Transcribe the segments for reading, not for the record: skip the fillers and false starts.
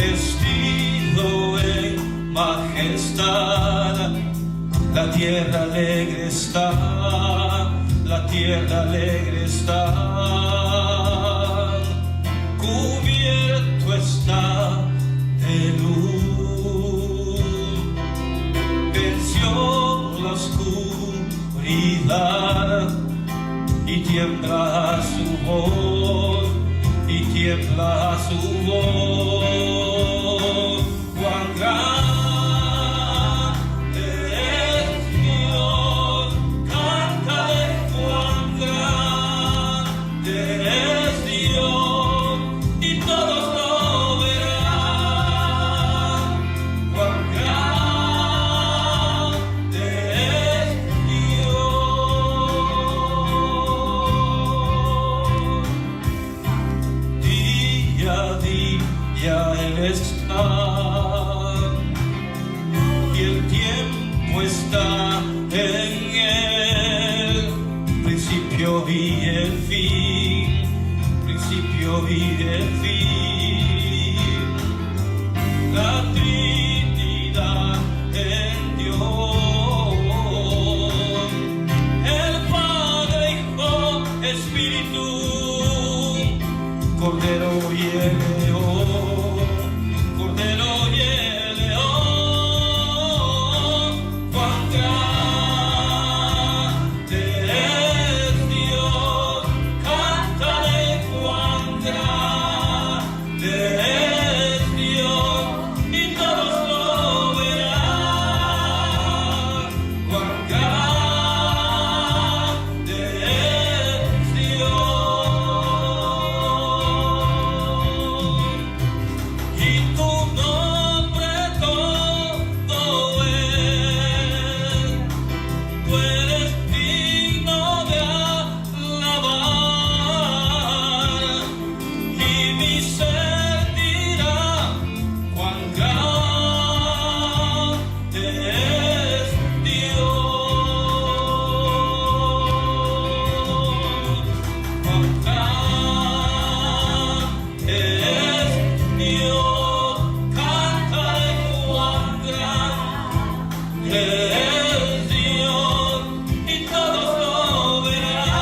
vestido en majestad. La tierra alegre está, la tierra alegre está, cubierto está de luz. Venció la oscuridad y tiembla su voz, y tiembla su voz. Cuán grande es Dios, cántale cuán grande es Dios, y todos lo verán. Cuán grande es Dios. Día a día Él está, y el tiempo está en Él, principio y el fin, principio y el fin. La Trinidad en Dios, el Padre, Hijo, Espíritu, Cordero y el León, Cordero y el León. Cuán grande es Dios, cántale cuán grande es Dios, y todos lo verán. Cuán grande es Dios, y tu nombre todo es. Tú eres digno de alabar, y mi ser dirá cuán grande es Dios. Cuán grande es Dios, cántale cuán grande es Dios, y todos lo verán.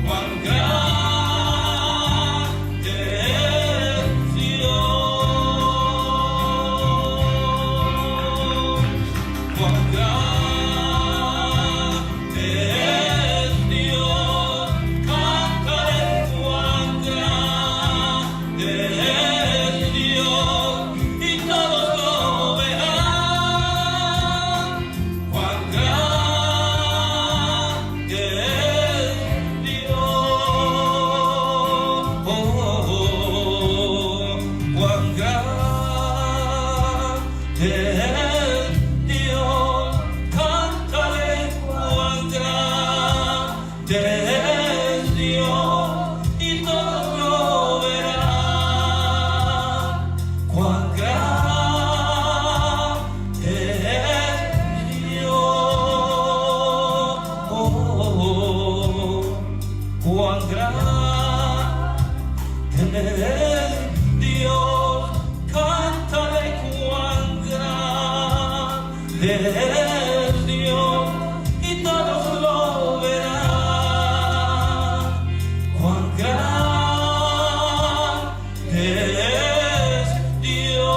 Cuán grande es Dios, cuán grande es Dios, cántale cuán grande es Dios, y todos lo verán. Cuán grande es Dios, cuán grande es Dios, cántale cuán grande es Dios, y todos lo verán. Cuán grande es Dios, cuán grande es Dios, cántale cuán grande es Dios, y todos lo verán. Cuán grande es Dios.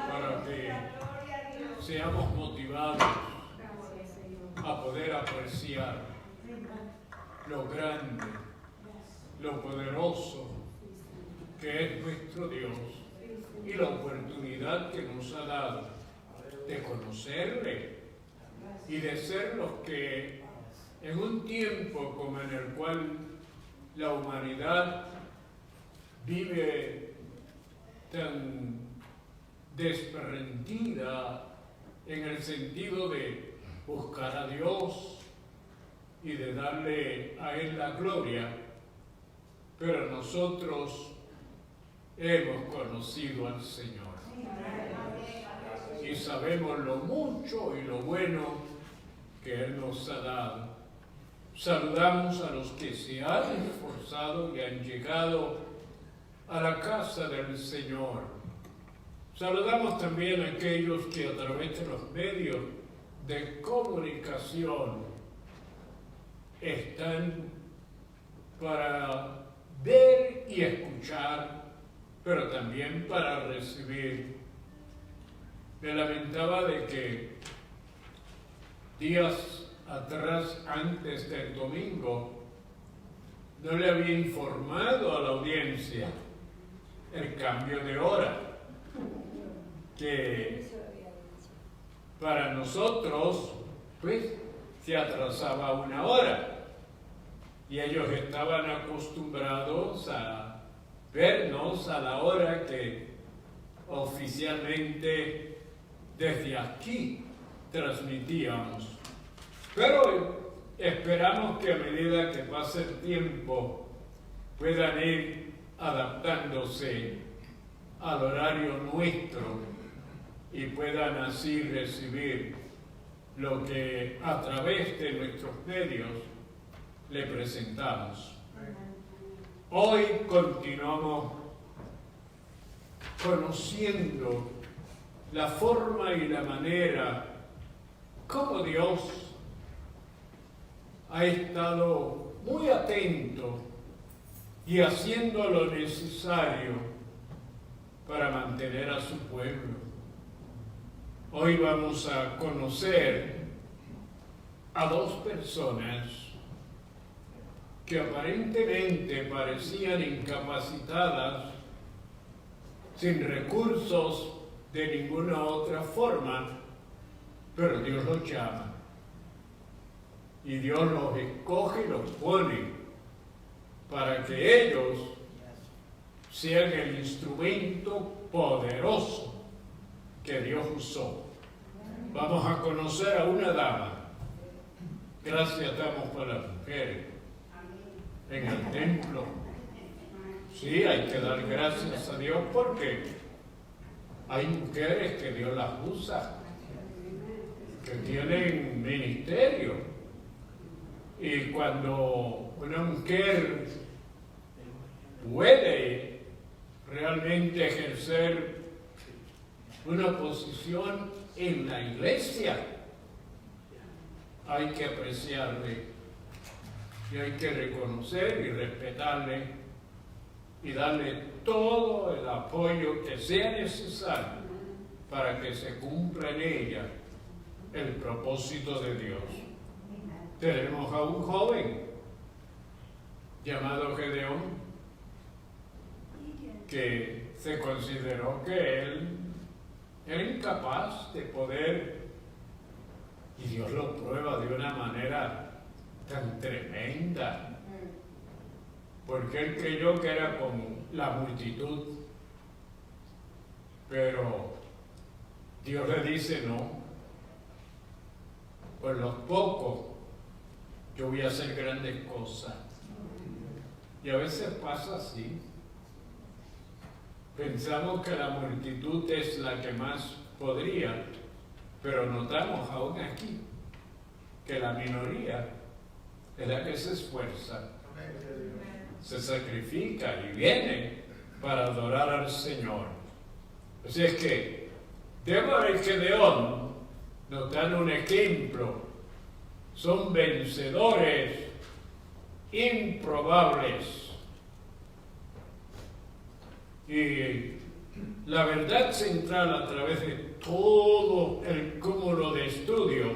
Para que seamos motivados a poder apreciar lo grande, lo poderoso que es nuestro Dios, y la oportunidad que nos ha dado de conocerle y de ser los que en un tiempo como en el cual la humanidad vive tan desprendida en el sentido de buscar a Dios y de darle a Él la gloria, pero nosotros hemos conocido al Señor. y sabemos lo mucho y lo bueno que Él nos ha dado. Saludamos a los que se han esforzado y han llegado a la casa del Señor. Saludamos también a aquellos que a través de los medios de comunicación están para ver y escuchar, pero también para recibir. Me lamentaba de que días atrás, antes del domingo, no le había informado a la audiencia el cambio de hora, que para nosotros, pues, se atrasaba una hora. Y ellos estaban acostumbrados a vernos a la hora que oficialmente desde aquí transmitíamos. Pero esperamos que a medida que pase el tiempo puedan ir adaptándose al horario nuestro y puedan así recibir lo que a través de nuestros medios le presentamos. Hoy continuamos conociendo la forma y la manera como Dios ha estado muy atento y haciendo lo necesario para mantener a su pueblo. Hoy vamos a conocer a dos personas que aparentemente parecían incapacitadas, sin recursos de ninguna otra forma, pero Dios los llama. Y Dios los escoge y los pone para que ellos sean el instrumento poderoso que Dios usó. Vamos a conocer a una dama. Gracias damos por las mujeres en el templo. Sí, hay que dar gracias a Dios porque hay mujeres que Dios las usa, que tienen ministerio. Y cuando una mujer puede realmente ejercer una posición en la iglesia, hay que apreciarle y hay que reconocer y respetarle y darle todo el apoyo que sea necesario para que se cumpla en ella el propósito de Dios. Tenemos a un joven llamado Gedeón que se consideró que él era incapaz de poder, y Dios lo prueba de una manera tan tremenda, porque él creyó que era con la multitud, pero Dios le dice no, por los pocos yo voy a hacer grandes cosas. Y a veces pasa así. Pensamos que la multitud es la que más podría, pero notamos aún aquí que la minoría es la que se esfuerza, se sacrifica y viene para adorar al Señor. Así es que Débora y Gedeón nos dan un ejemplo. Son vencedores improbables. Y la verdad central a través de todo el cúmulo de estudio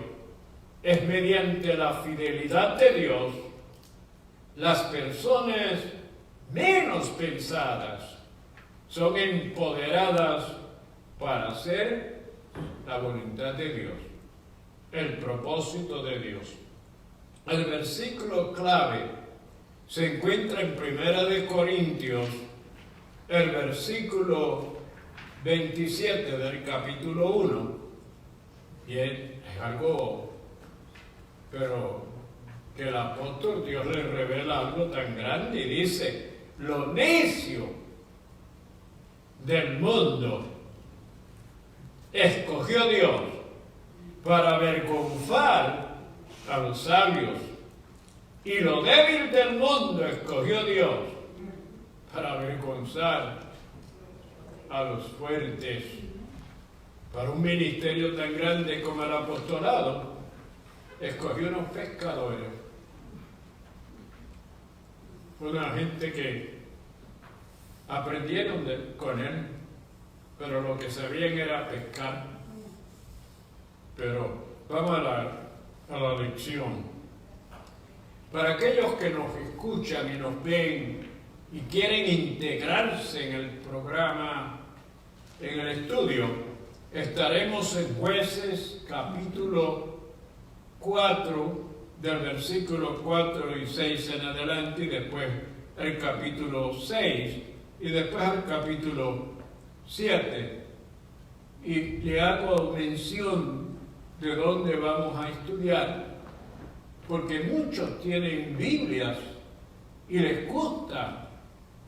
es mediante la fidelidad de Dios, las personas menos pensadas son empoderadas para hacer la voluntad de Dios, el propósito de Dios. El versículo clave se encuentra en 1 Corintios, el versículo 27 del capítulo 1, y es algo, pero que el apóstol Dios le revela algo tan grande y dice: lo necio del mundo escogió Dios para avergonzar a los sabios, y lo débil del mundo escogió Dios para avergonzar a los fuertes. Para un ministerio tan grande como el apostolado, escogió unos pescadores, una gente que aprendieron con él, pero lo que sabían era pescar. Pero vamos a la lección. Para aquellos que nos escuchan y nos ven y quieren integrarse en el programa, en el estudio, estaremos en Jueces capítulo 4, del versículo 4 y 6 en adelante, y después el capítulo 6, y después el capítulo 7. Y le hago mención de dónde vamos a estudiar, porque muchos tienen Biblias y les gusta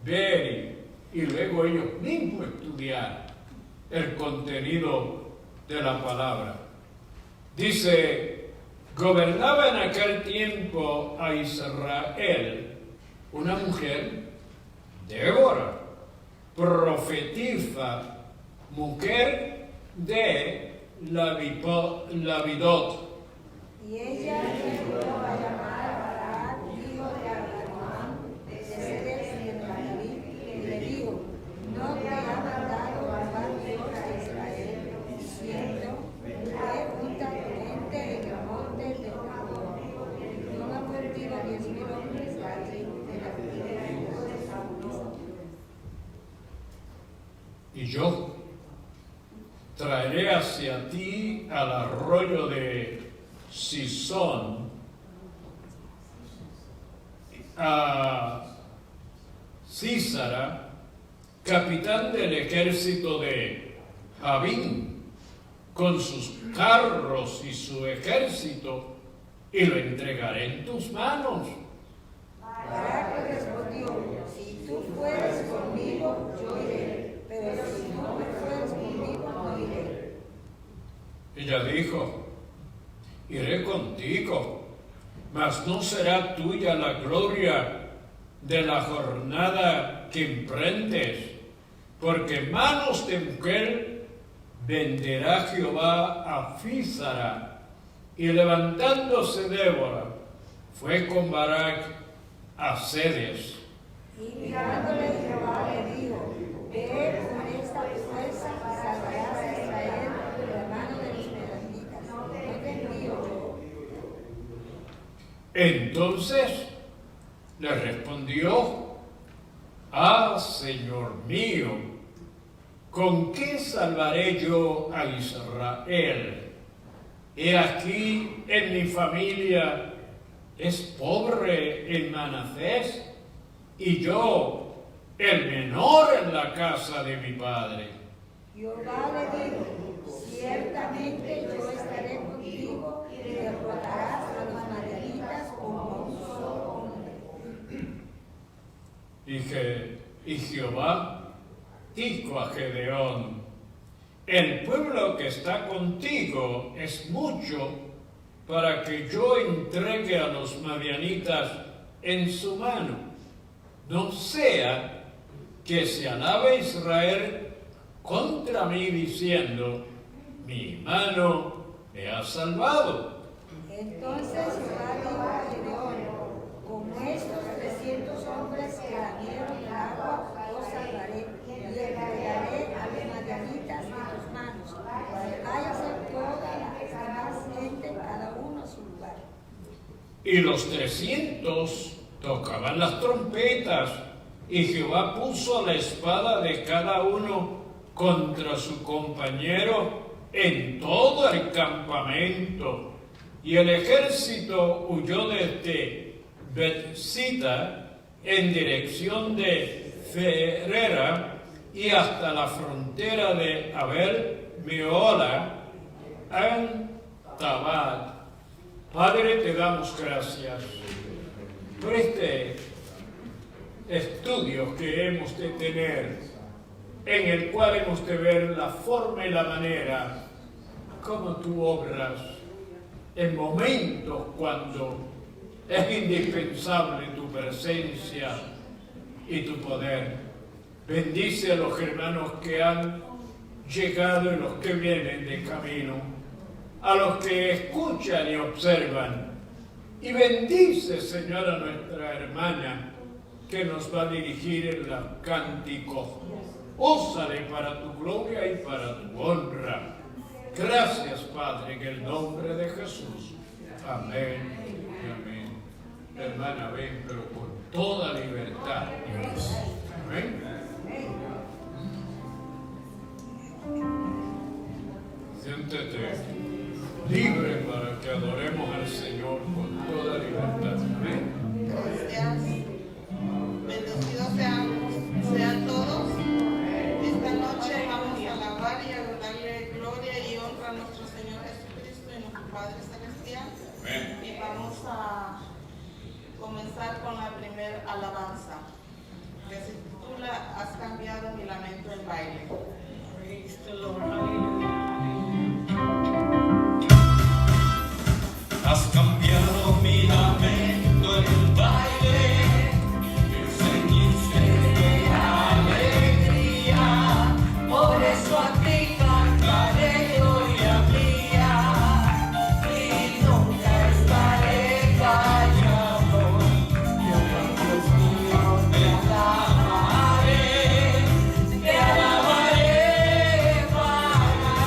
ver y luego ellos mismos estudiar el contenido de la palabra. Dice: gobernaba en aquel tiempo a Israel una mujer, Débora, profetisa, mujer de Lavidot. Y ella llegó a llamar a Barak, hijo de Abinoam, de Cedes de David, y le dijo: ¿no te ha mandado Jehová Dios de Israel, diciendo: ve junta tu gente en el monte de Tabor? Toma contigo 10,000 hombres de la primera de los Saúl. Y yo traeré hacia ti al arroyo de Sison, a Císara, capitán del ejército de Jabín, con sus carros y su ejército, y lo entregaré en tus manos. Barak le respondió: si tú fueres conmigo, yo iré, pero si no me fueres conmigo, no iré. Ella dijo: iré contigo, mas no será tuya la gloria de la jornada que emprendes, porque manos de mujer venderá Jehová a Císara. Y levantándose Débora, fue con Barak a Cedes. Y mirándole Jehová le dijo: ve con esta fuerza y salvarás a Israel de la mano de los medianitas. No te envío yo. Entonces le respondió: ah, Señor mío, ¿con qué salvaré yo a Israel? He aquí en mi familia es pobre en Manasés, y yo el menor en la casa de mi padre. Jehová le dijo: ciertamente yo estaré contigo y derrotarás a los madianitas como un solo hombre. Y Jehová dijo a Gedeón: el pueblo que está contigo es mucho para que yo entregue a los madianitas en su mano. No sea que se alabe Israel contra mí diciendo: mi mano me ha salvado. Entonces Jehová dijo a Gedeón: con estos 300 hombres que lamieron el agua, los salvaré y entregaré a los madianitas en tus manos. Váyase toda la demás gente, cada uno a su lugar. Y los 300 tocaban las trompetas, y Jehová puso la espada de cada uno contra su compañero en todo el campamento. Y el ejército huyó desde Bethsita en dirección de Ferera y hasta la frontera de Abel-Mehola en Tabad. Padre, te damos gracias por este estudio que hemos de tener en el cual hemos de ver la forma y la manera como tú obras en momentos cuando es indispensable tu presencia y tu poder. Bendice a los hermanos que han llegado y los que vienen de camino, a los que escuchan y observan. Y bendice, Señor, a nuestra hermana que nos va a dirigir en los cánticos. Úsale para tu gloria y para tu honra. Gracias, Padre, en el nombre de Jesús. Amén y amén. Hermana, ven, pero con toda libertad. Amén. Siéntete libre para que adoremos al Señor con toda libertad. Amén. Gracias. Bendecidos sean todos. Esta noche vamos a alabar y a darle gloria y honra a nuestro Señor Jesucristo y nuestro Padre Celestial. Amén. Y vamos a comenzar con la primera alabanza, que se titula Has cambiado mi lamento en baile. Praise the Lord. Hallelujah. Has cambiado mi lamento en baile, enseñiste de alegría, por eso a ti cantaré gloria mía, y nunca estaré callado. Yo, Dios mío, te alabaré para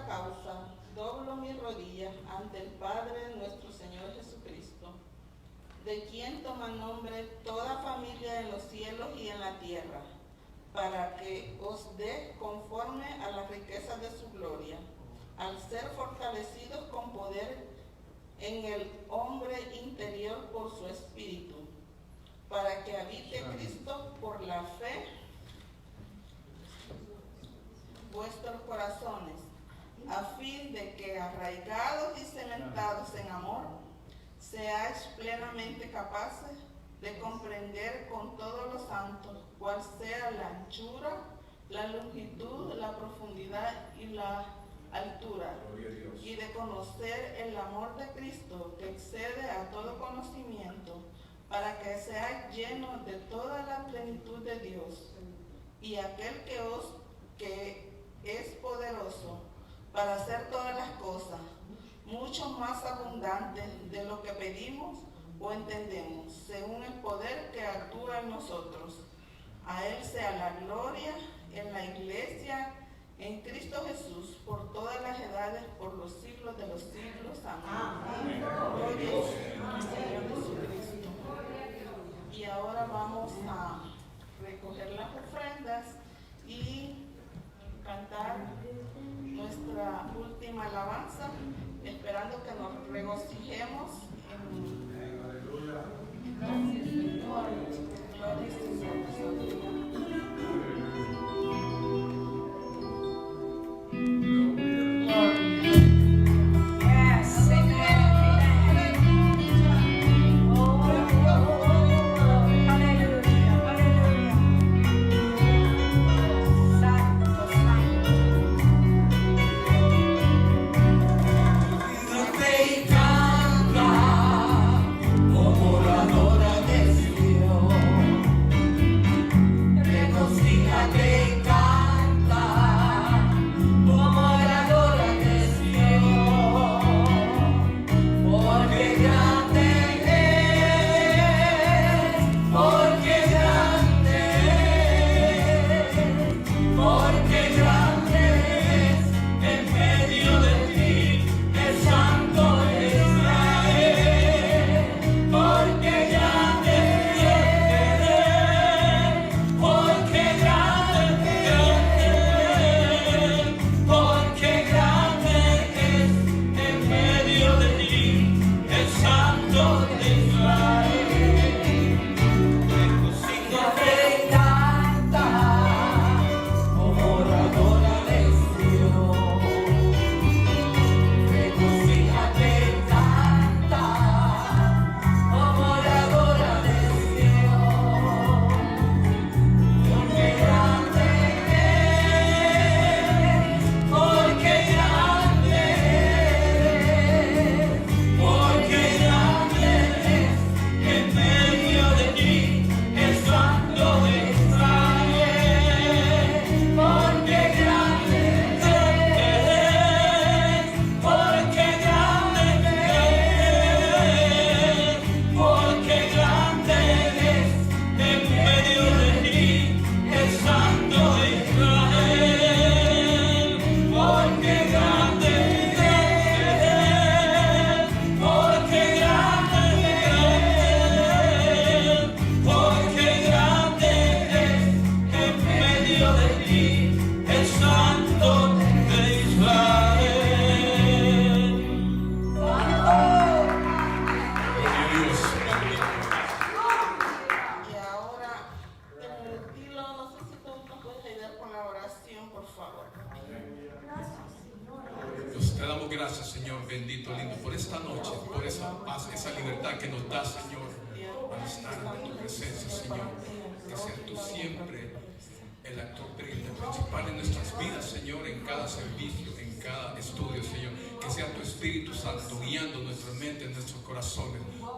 esta causa doblo mis rodillas ante el Padre nuestro Señor Jesucristo, de quien toma nombre toda familia en los cielos y en la tierra, para que os dé conforme a las riquezas de su gloria, al ser fortalecidos con poder en el hombre interior por su espíritu, para que habite Cristo por la fe vuestros corazones, a fin de que arraigados y cementados en amor, seáis plenamente capaces de comprender con todos los santos cuál sea la anchura, la longitud, la profundidad y la altura, y de conocer el amor de Cristo que excede a todo conocimiento, para que seáis llenos de toda la plenitud de Dios. Y aquel que es poderoso para hacer todas las cosas, mucho más abundante de lo que pedimos o entendemos, según el poder que actúa en nosotros. A Él sea la gloria en la Iglesia, en Cristo Jesús, por todas las edades, por los siglos de los siglos. Amén. Gloria al Señor Jesucristo. Y ahora vamos a recoger las ofrendas y cantar nuestra última alabanza, esperando que nos regocijemos en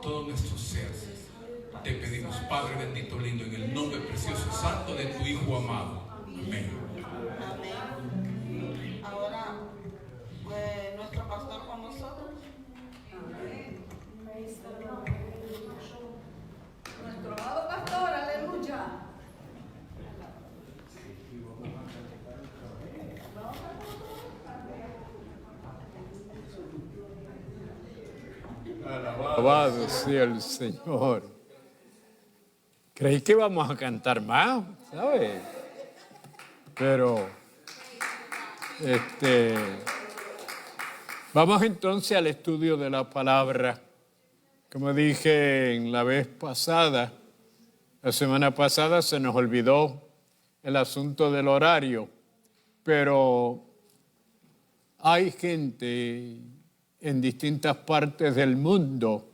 todo nuestro ser. Te pedimos, Padre bendito, lindo, en el nombre precioso, santo de tu Hijo amado. Amén. Amén. Ahora, pues, nuestro pastor con nosotros. Nuestro amado pastor, aleluya. Alabado sea el Señor. Creí que íbamos a cantar más, ¿sabes? Pero, vamos entonces al estudio de la palabra. Como dije en la vez pasada, la semana pasada se nos olvidó el asunto del horario, pero hay gente en distintas partes del mundo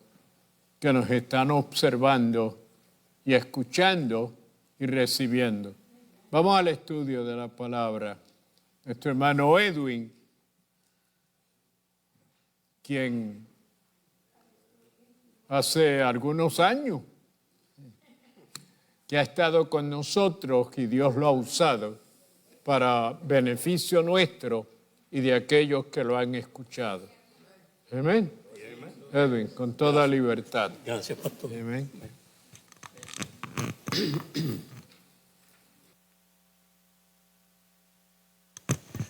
que nos están observando y escuchando y recibiendo. Vamos al estudio de la palabra. Nuestro hermano Edwin, quien hace algunos años que ha estado con nosotros y Dios lo ha usado para beneficio nuestro y de aquellos que lo han escuchado. Amén. Edwin, con toda libertad. Gracias, pastor. Amén.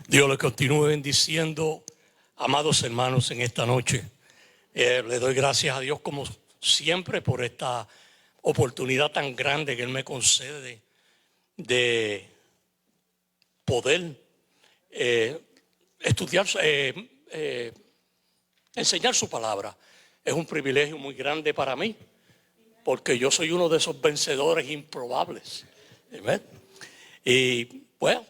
Dios le continúe bendiciendo, amados hermanos, en esta noche. Le doy gracias a Dios como siempre por esta oportunidad tan grande que Él me concede de poder estudiar, enseñar su palabra. Es un privilegio muy grande para mí, porque yo soy uno de esos vencedores improbables. ¿Amén? Y bueno,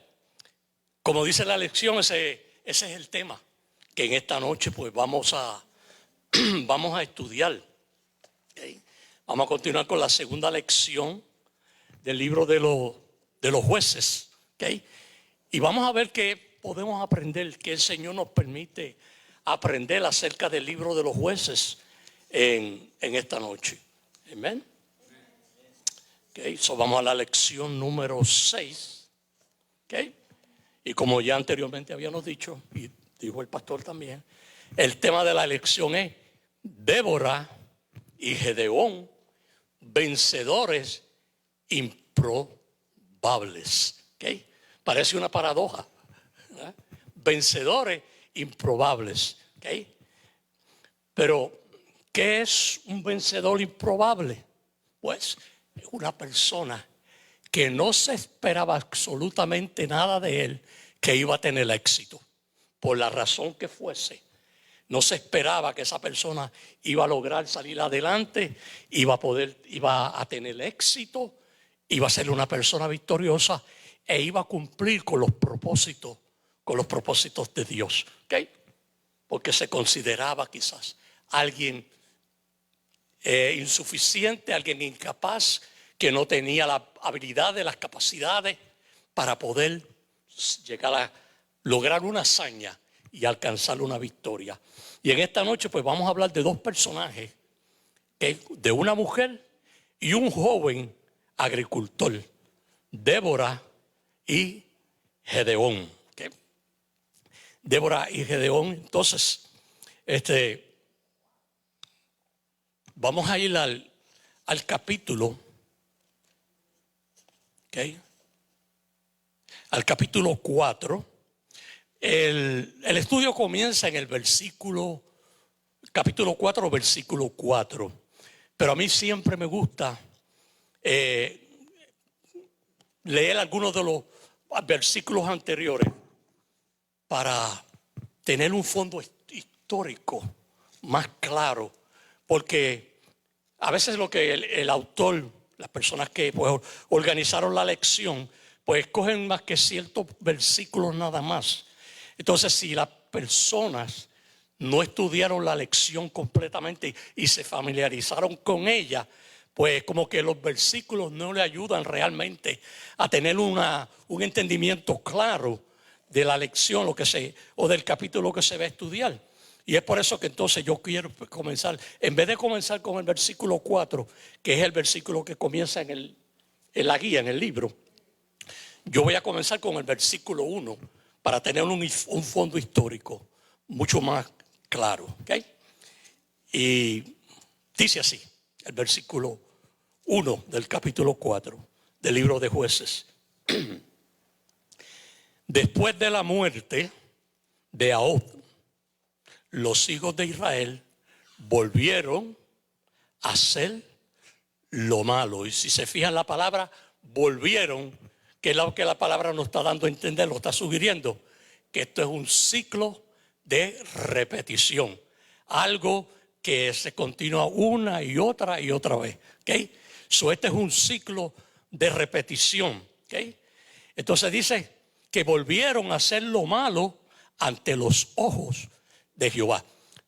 como dice la lección, ese es el tema que en esta noche pues vamos a estudiar. ¿Okay? Vamos a continuar con la segunda lección del libro de los jueces. ¿Okay? Y vamos a ver qué podemos aprender, qué el Señor nos permite aprender acerca del libro de los jueces en esta noche. Amén. Okay, so vamos a la lección número 6. Okay. Y como ya anteriormente habíamos dicho, y dijo el pastor también, el tema de la lección es Débora y Gedeón, vencedores improbables. Okay. Parece una paradoja, ¿verdad? Vencedores improbables. Okay. Pero ¿qué es un vencedor improbable? Pues es una persona que no se esperaba absolutamente nada de él, que iba a tener éxito. Por la razón que fuese, no se esperaba que esa persona iba a lograr salir adelante, iba a tener éxito, iba a ser una persona victoriosa e iba a cumplir con los propósitos de Dios. ¿Okay? Porque se consideraba quizás alguien insuficiente, alguien incapaz, que no tenía la habilidad, las capacidades para poder llegar a lograr una hazaña y alcanzar una victoria. Y en esta noche pues vamos a hablar de dos personajes, de una mujer y un joven agricultor, Débora y Gedeón. ¿Okay? Débora y Gedeón. Entonces, vamos a ir al capítulo, ¿okay? Al capítulo 4. El estudio comienza en el capítulo 4, versículo 4. Pero a mí siempre me gusta leer algunos de los versículos anteriores para tener un fondo histórico más claro. Porque a veces lo que el autor, las personas que pues, organizaron la lección, pues cogen más que ciertos versículos nada más. Entonces, si las personas no estudiaron la lección completamente y se familiarizaron con ella, pues como que los versículos no le ayudan realmente a tener un entendimiento claro de la lección o del capítulo que se va a estudiar. Y es por eso que entonces yo quiero comenzar, en vez de comenzar con el versículo 4, que es el versículo que comienza en la guía, en el libro, yo voy a comenzar con el versículo 1 para tener un fondo histórico mucho más claro. ¿Okay? Y dice así, el versículo 1 del capítulo 4 del libro de Jueces. Después de la muerte de Ahab, los hijos de Israel volvieron a hacer lo malo. Y si se fijan la palabra volvieron, que es lo que la palabra nos está dando a entender, lo está sugiriendo, que esto es un ciclo de repetición, algo que se continúa una y otra vez, ¿okay? So, este es un ciclo de repetición, ¿okay? Entonces dice que volvieron a hacer lo malo ante los ojos de Jehová.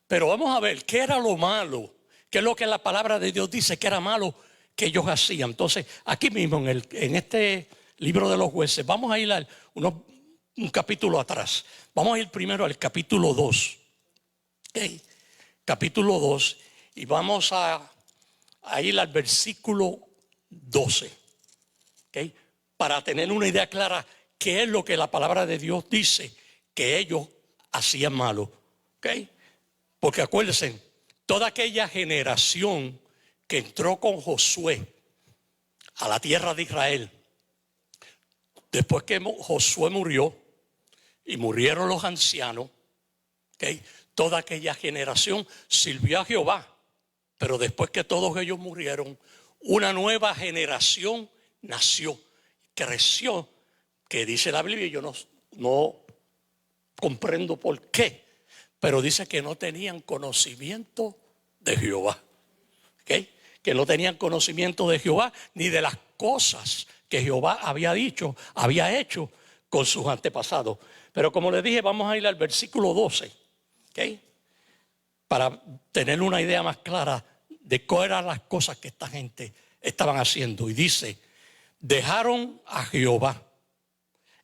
Pero vamos a ver, ¿qué era lo malo? ¿Qué es lo que la palabra de Dios dice que era malo que ellos hacían? Entonces, aquí mismo en este libro de los jueces, vamos a ir un capítulo atrás. Vamos a ir primero al capítulo 2. ¿Okay? Capítulo 2, y vamos a ir al versículo 12. ¿Okay? Para tener una idea clara, qué es lo que la palabra de Dios dice que ellos hacían malo. ¿Okay? Porque acuérdense, toda aquella generación que entró con Josué a la tierra de Israel, después que Josué murió y murieron los ancianos, ¿okay? Toda aquella generación sirvió a Jehová, pero después que todos ellos murieron, una nueva generación nació, creció, que dice la Biblia, y yo no comprendo por qué, pero dice que no tenían conocimiento de Jehová. ¿Okay? Que no tenían conocimiento de Jehová ni de las cosas que Jehová había hecho con sus antepasados. Pero como les dije, vamos a ir al versículo 12, ¿okay? Para tener una idea más clara de cuáles eran las cosas que esta gente estaban haciendo. Y dice, dejaron a Jehová,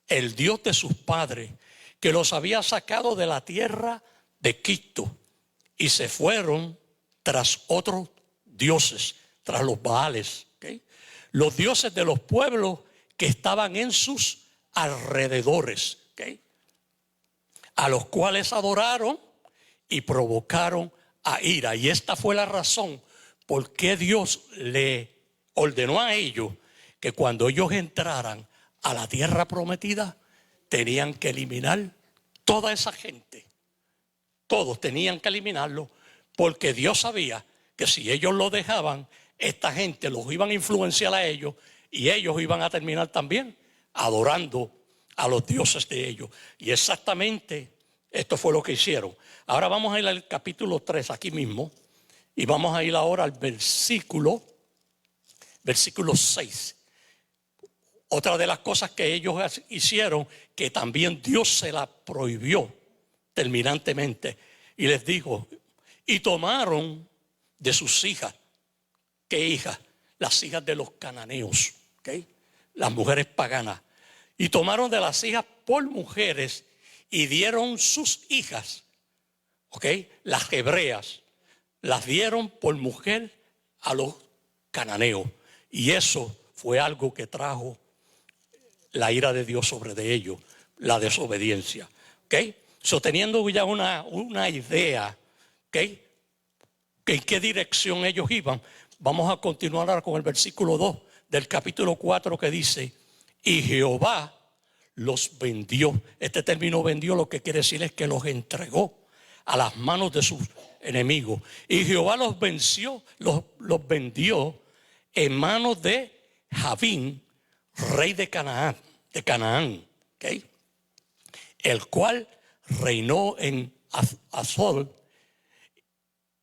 el Dios de sus padres, que los había sacado de la tierra de Egipto, y se fueron tras otros dioses, tras los Baales, ¿okay? Los dioses de los pueblos que estaban en sus alrededores, ¿okay? A los cuales adoraron y provocaron a ira. Y esta fue la razón por qué Dios le ordenó a ellos que cuando ellos entraran a la tierra prometida tenían que eliminar toda esa gente. Todos tenían que eliminarlo, porque Dios sabía que si ellos lo dejaban, esta gente los iban a influenciar a ellos y ellos iban a terminar también adorando a los dioses de ellos. Y exactamente esto fue lo que hicieron. Ahora vamos a ir al capítulo 3 aquí mismo, y vamos a ir ahora al versículo 6. Otra de las cosas que ellos hicieron, que también Dios se la prohibió terminantemente, y les dijo, y tomaron de sus hijas. ¿Qué hijas? Las hijas de los cananeos, ¿okay? Las mujeres paganas. Y tomaron de las hijas por mujeres y dieron sus hijas, ¿okay? Las hebreas, las dieron por mujer a los cananeos. Y eso fue algo que trajo la ira de Dios sobre de ellos, la desobediencia. ¿Okay? Teniendo ya una idea, ¿okay? En qué dirección ellos iban, vamos a continuar ahora con el versículo 2 del capítulo 4 que dice, y Jehová los vendió. Este término vendió lo que quiere decir es que los entregó a las manos de sus enemigos. Y Jehová los vendió en manos de Javín, rey de Canaán, ¿okay? El cual reinó en Azor,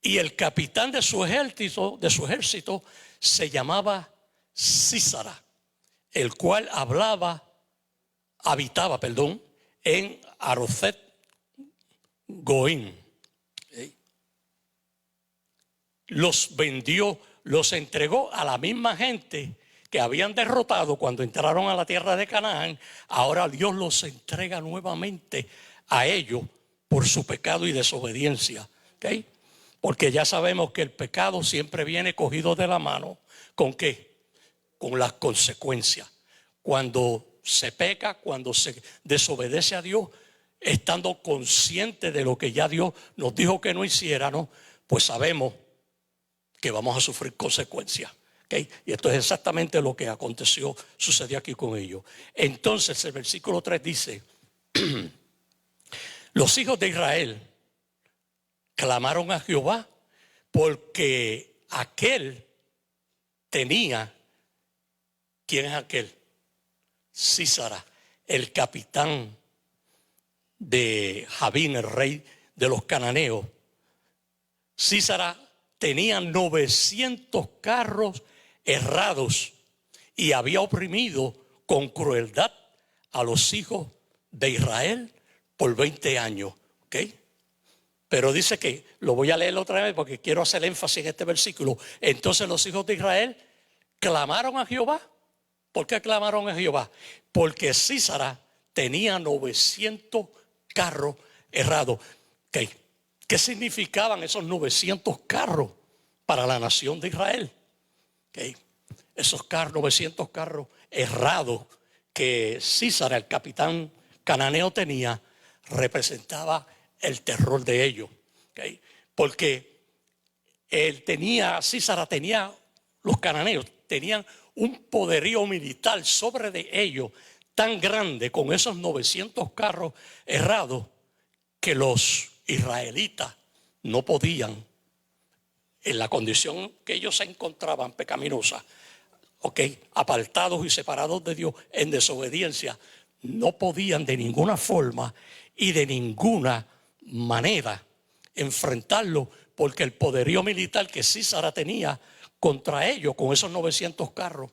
y el capitán de su ejército se llamaba Sísara, el cual habitaba en Arocet Goín. ¿Okay? Los vendió, los entregó a la misma gente que habían derrotado cuando entraron a la tierra de Canaán. Ahora Dios los entrega nuevamente a ellos por su pecado y desobediencia. ¿Okay? Porque ya sabemos que el pecado siempre viene cogido de la mano. ¿Con qué? Con las consecuencias. Cuando se peca, cuando se desobedece a Dios, estando consciente de lo que ya Dios nos dijo que no hiciéramos, pues sabemos que vamos a sufrir consecuencias. ¿Okay? Y esto es exactamente lo que sucedió aquí con ellos. Entonces el versículo 3 dice, los hijos de Israel clamaron a Jehová porque aquel tenía, ¿quién es aquel? Sísara, el capitán de Jabín, el rey de los cananeos. Sísara tenía 900 carros errados y había oprimido con crueldad a los hijos de Israel por 20 años. ¿Ok? Pero dice que, lo voy a leer otra vez porque quiero hacer énfasis en este versículo. Entonces los hijos de Israel clamaron a Jehová. ¿Por qué clamaron a Jehová? Porque Sísara tenía 900 carros errados. ¿Okay? ¿Qué significaban esos 900 carros para la nación de Israel? ¿Okay? Esos 900 carros errados que Sísara, el capitán cananeo, tenía, representaba el terror de ellos. ¿Okay? Porque Sísara tenía, los cananeos tenían un poderío militar sobre de ellos tan grande, con esos 900 carros errados, que los israelitas no podían, en la condición que ellos se encontraban pecaminosa, apartados y separados de Dios en desobediencia, no podían de ninguna forma y de ninguna manera enfrentarlo, porque el poderío militar que Sísara tenía contra ellos con esos 900 carros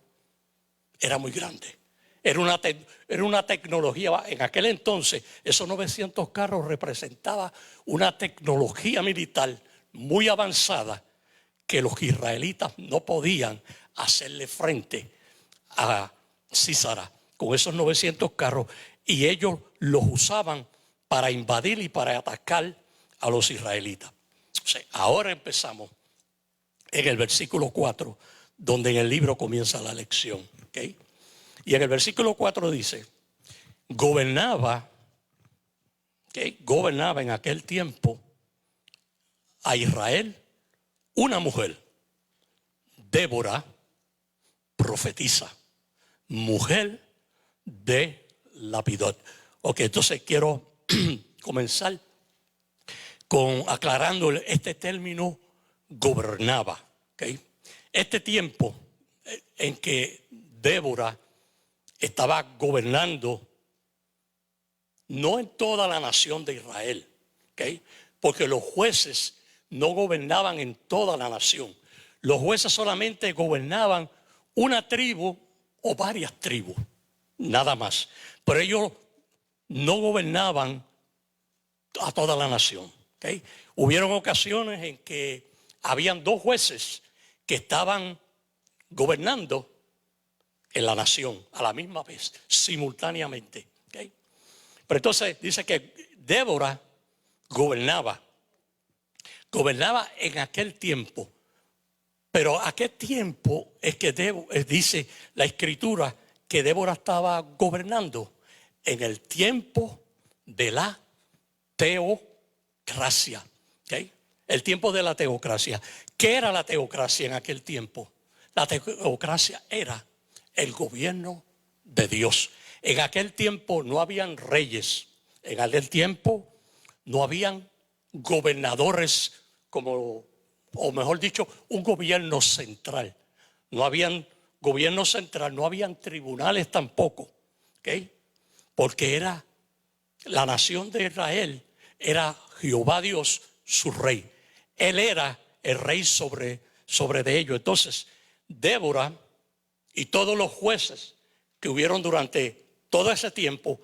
era muy grande. Era una tecnología, en aquel entonces esos 900 carros representaba una tecnología militar muy avanzada que los israelitas no podían hacerle frente a Sísara con esos 900 carros, y ellos los usaban para invadir y para atacar a los israelitas. O sea, ahora empezamos en el versículo 4, donde en el libro comienza la lección. ¿Okay? Y en el versículo 4 dice: gobernaba en aquel tiempo a Israel una mujer, Débora, profetisa, mujer de Lapidot. Ok, entonces quiero comenzar aclarando este término gobernaba. ¿Okay? Este tiempo en que Débora estaba gobernando, no en toda la nación de Israel, ¿okay? Porque los jueces no gobernaban en toda la nación. Los jueces solamente gobernaban una tribu o varias tribus, nada más. Pero ellos no gobernaban a toda la nación. ¿Okay? Hubieron ocasiones en que habían 2 jueces que estaban gobernando en la nación a la misma vez, simultáneamente. ¿Okay? Pero entonces dice que Débora gobernaba en aquel tiempo. Pero ¿a qué tiempo es que dice la Escritura que Débora estaba gobernando? En el tiempo de la teocracia. ¿Okay? El tiempo de la teocracia. ¿Qué era la teocracia en aquel tiempo? La teocracia era el gobierno de Dios. En aquel tiempo no habían reyes. En aquel tiempo no habían gobernadores o mejor dicho, un gobierno central. No habían gobierno central, no habían tribunales tampoco. ¿Okay? Porque la nación de Israel, era Jehová Dios su rey. Él era el rey sobre de ellos. Entonces, Débora y todos los jueces que hubieron durante todo ese tiempo,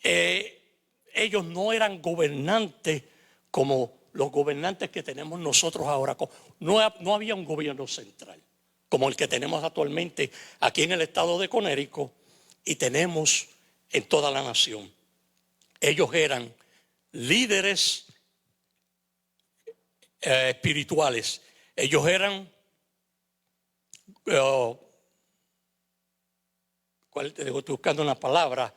ellos no eran gobernantes como los gobernantes que tenemos nosotros ahora. No había un gobierno central como el que tenemos actualmente aquí en el estado de Connecticut y tenemos en toda la nación. Ellos eran líderes espirituales. Ellos eran estoy buscando una palabra,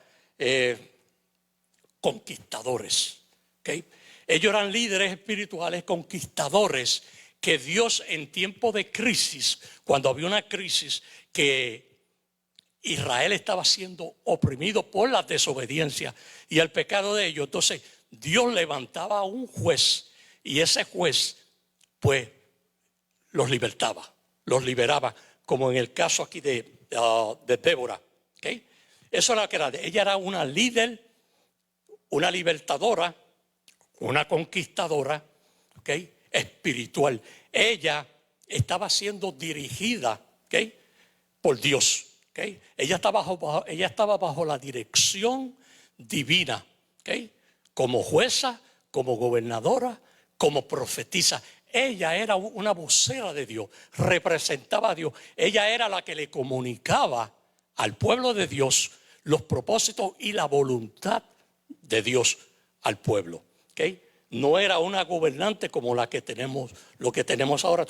conquistadores. ¿Okay? Ellos eran líderes espirituales, conquistadores, que Dios en tiempo de crisis, cuando había una crisis que Israel estaba siendo oprimido por la desobediencia y el pecado de ellos, entonces Dios levantaba a un juez, y ese juez pues los liberaba, como en el caso aquí de Débora. ¿Okay? Eso era lo que era. Ella era una líder, una libertadora, una conquistadora, ¿okay? Espiritual. Ella estaba siendo dirigida, ¿okay? Por Dios. ¿Okay? Ella estaba bajo la dirección divina, ¿okay? Como jueza, como gobernadora, como profetisa. Ella era una vocera de Dios, representaba a Dios. Ella era la que le comunicaba al pueblo de Dios los propósitos y la voluntad de Dios al pueblo. ¿Okay? No era una gobernante como lo que tenemos ahora.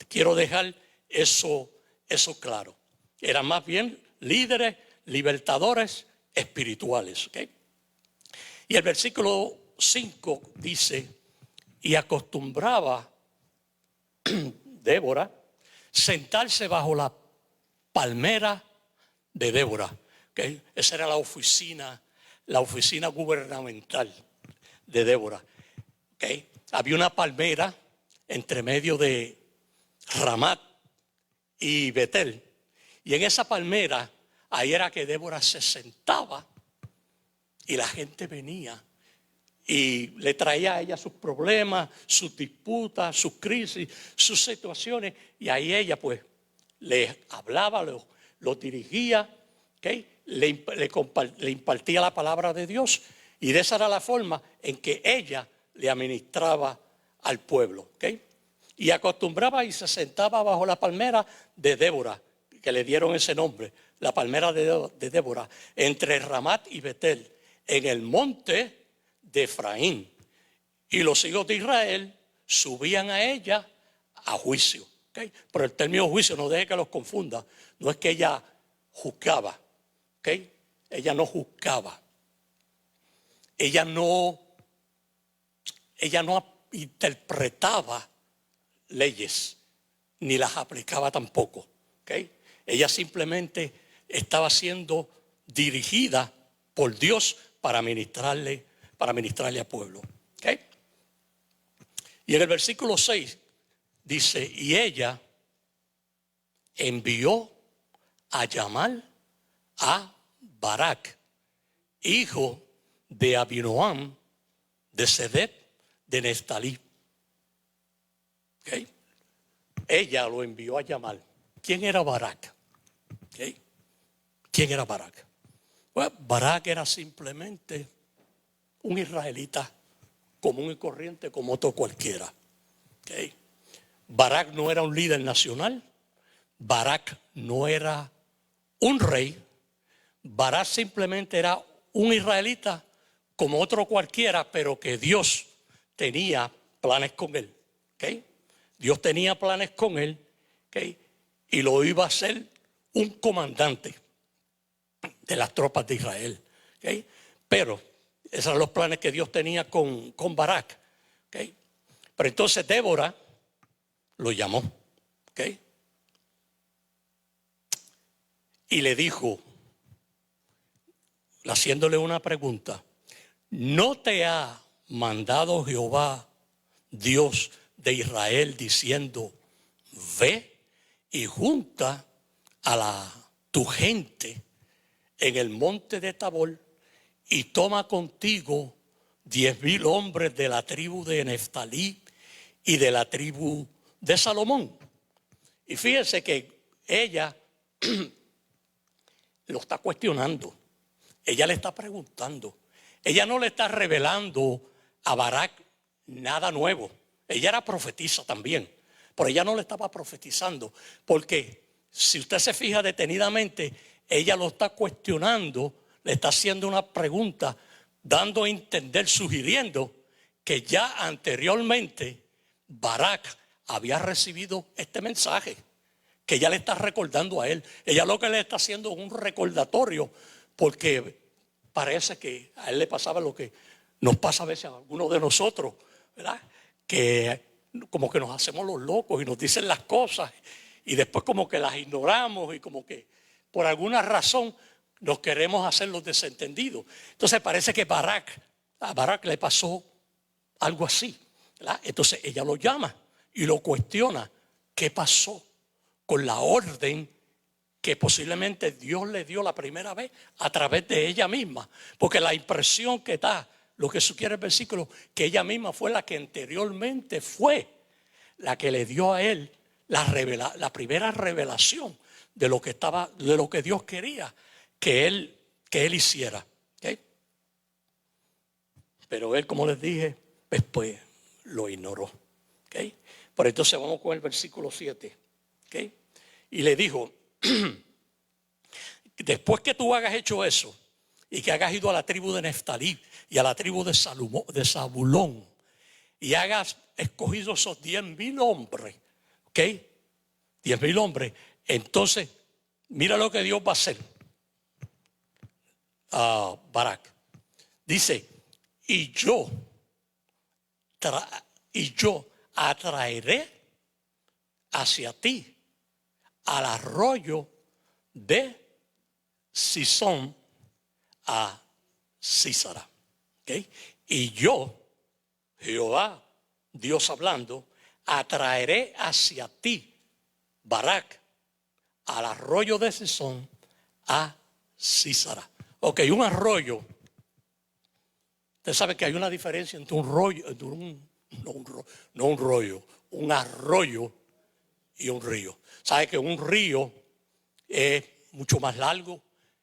Quiero dejar eso claro. Eran más bien líderes, libertadores espirituales. ¿Okay? Y el versículo 5 dice, y acostumbraba Débora sentarse bajo la palmera de Débora. ¿Okay? Esa era la oficina gubernamental de Débora. ¿Okay? Había una palmera entre medio de Ramat y Betel. Y en esa palmera, ahí era que Débora se sentaba y la gente venía y le traía a ella sus problemas, sus disputas, sus crisis, sus situaciones. Y ahí ella pues le hablaba, los dirigía, ¿okay? le impartía la palabra de Dios. Y de esa era la forma en que ella le administraba al pueblo. ¿Okay? Y acostumbraba y se sentaba bajo la palmera de Débora, que le dieron ese nombre, la palmera de Débora, entre Ramat y Betel, en el monte de Efraín. Y los hijos de Israel subían a ella a juicio. ¿Okay? Pero el término juicio no deje que los confunda. No es que ella juzgaba. ¿Okay? Ella no juzgaba. Ella no interpretaba leyes, ni las aplicaba tampoco. ¿Okay? Ella simplemente estaba siendo dirigida por Dios para ministrarle al pueblo. ¿Okay? Y en el versículo 6 dice, y ella envió a llamar a Barak, hijo de Abinoam, de Sedep, de Neftalí. ¿Okay? Ella lo envió a llamar. ¿Quién era Barak? ¿Okay? ¿Quién era Barak? Bueno, Barak era simplemente un israelita común y corriente como otro cualquiera. ¿Okay? Barak no era un líder nacional. Barak no era un rey. Barak simplemente era un israelita como otro cualquiera, pero que Dios tenía planes con él. ¿Okay? Dios tenía planes con él, ¿okay? Y lo iba a hacer un comandante de las tropas de Israel. ¿Okay? Pero esos eran los planes que Dios tenía con Barak. ¿Okay? Pero entonces Débora lo llamó. ¿Okay? Y le dijo, haciéndole una pregunta, ¿no te ha mandado Jehová, Dios de Israel, diciendo, ve y junta a tu gente en el monte de Tabor y toma contigo 10,000 hombres de la tribu de Neftalí y de la tribu de Salomón? Y fíjense que ella lo está cuestionando. Ella le está preguntando. Ella no le está revelando a Barak nada nuevo. Ella era profetisa también, pero ella no le estaba profetizando, porque si usted se fija detenidamente, ella lo está cuestionando, le está haciendo una pregunta, dando a entender, sugiriendo que ya anteriormente Barak había recibido este mensaje, que ella le está recordando a él. Ella lo que le está haciendo es un recordatorio, porque parece que a él le pasaba lo que nos pasa a veces a algunos de nosotros, ¿verdad? Que como que nos hacemos los locos y nos dicen las cosas y después como que las ignoramos y como que por alguna razón nos queremos hacer los desentendidos. Entonces parece que a Barak le pasó algo así, ¿verdad? Entonces ella lo llama y lo cuestiona. ¿Qué pasó con la orden que posiblemente Dios le dio la primera vez a través de ella misma? Porque la impresión que da, lo que sugiere el versículo, que ella misma fue la que anteriormente fue la que le dio a él la primera revelación de lo que Dios quería que él hiciera. ¿Okay? Pero él, como les dije, después lo ignoró. ¿Okay? Por entonces vamos con el versículo 7. ¿Okay? Y le dijo, después que tú hagas hecho eso y que hagas ido a la tribu de Neftalí y a la tribu de Zabulón y hagas escogido esos 10,000 hombres, ¿ok? 10,000 hombres, entonces mira lo que Dios va a hacer. Barak dice, y yo atraeré hacia ti al arroyo de Sison a Sísara. ¿Okay? Y yo, Jehová, Dios hablando, atraeré hacia ti, Barak, al arroyo de Sison a Sísara. Ok, un arroyo. Usted sabe que hay una diferencia entre un rollo, un arroyo y un río. Sabe que un río es mucho más largo,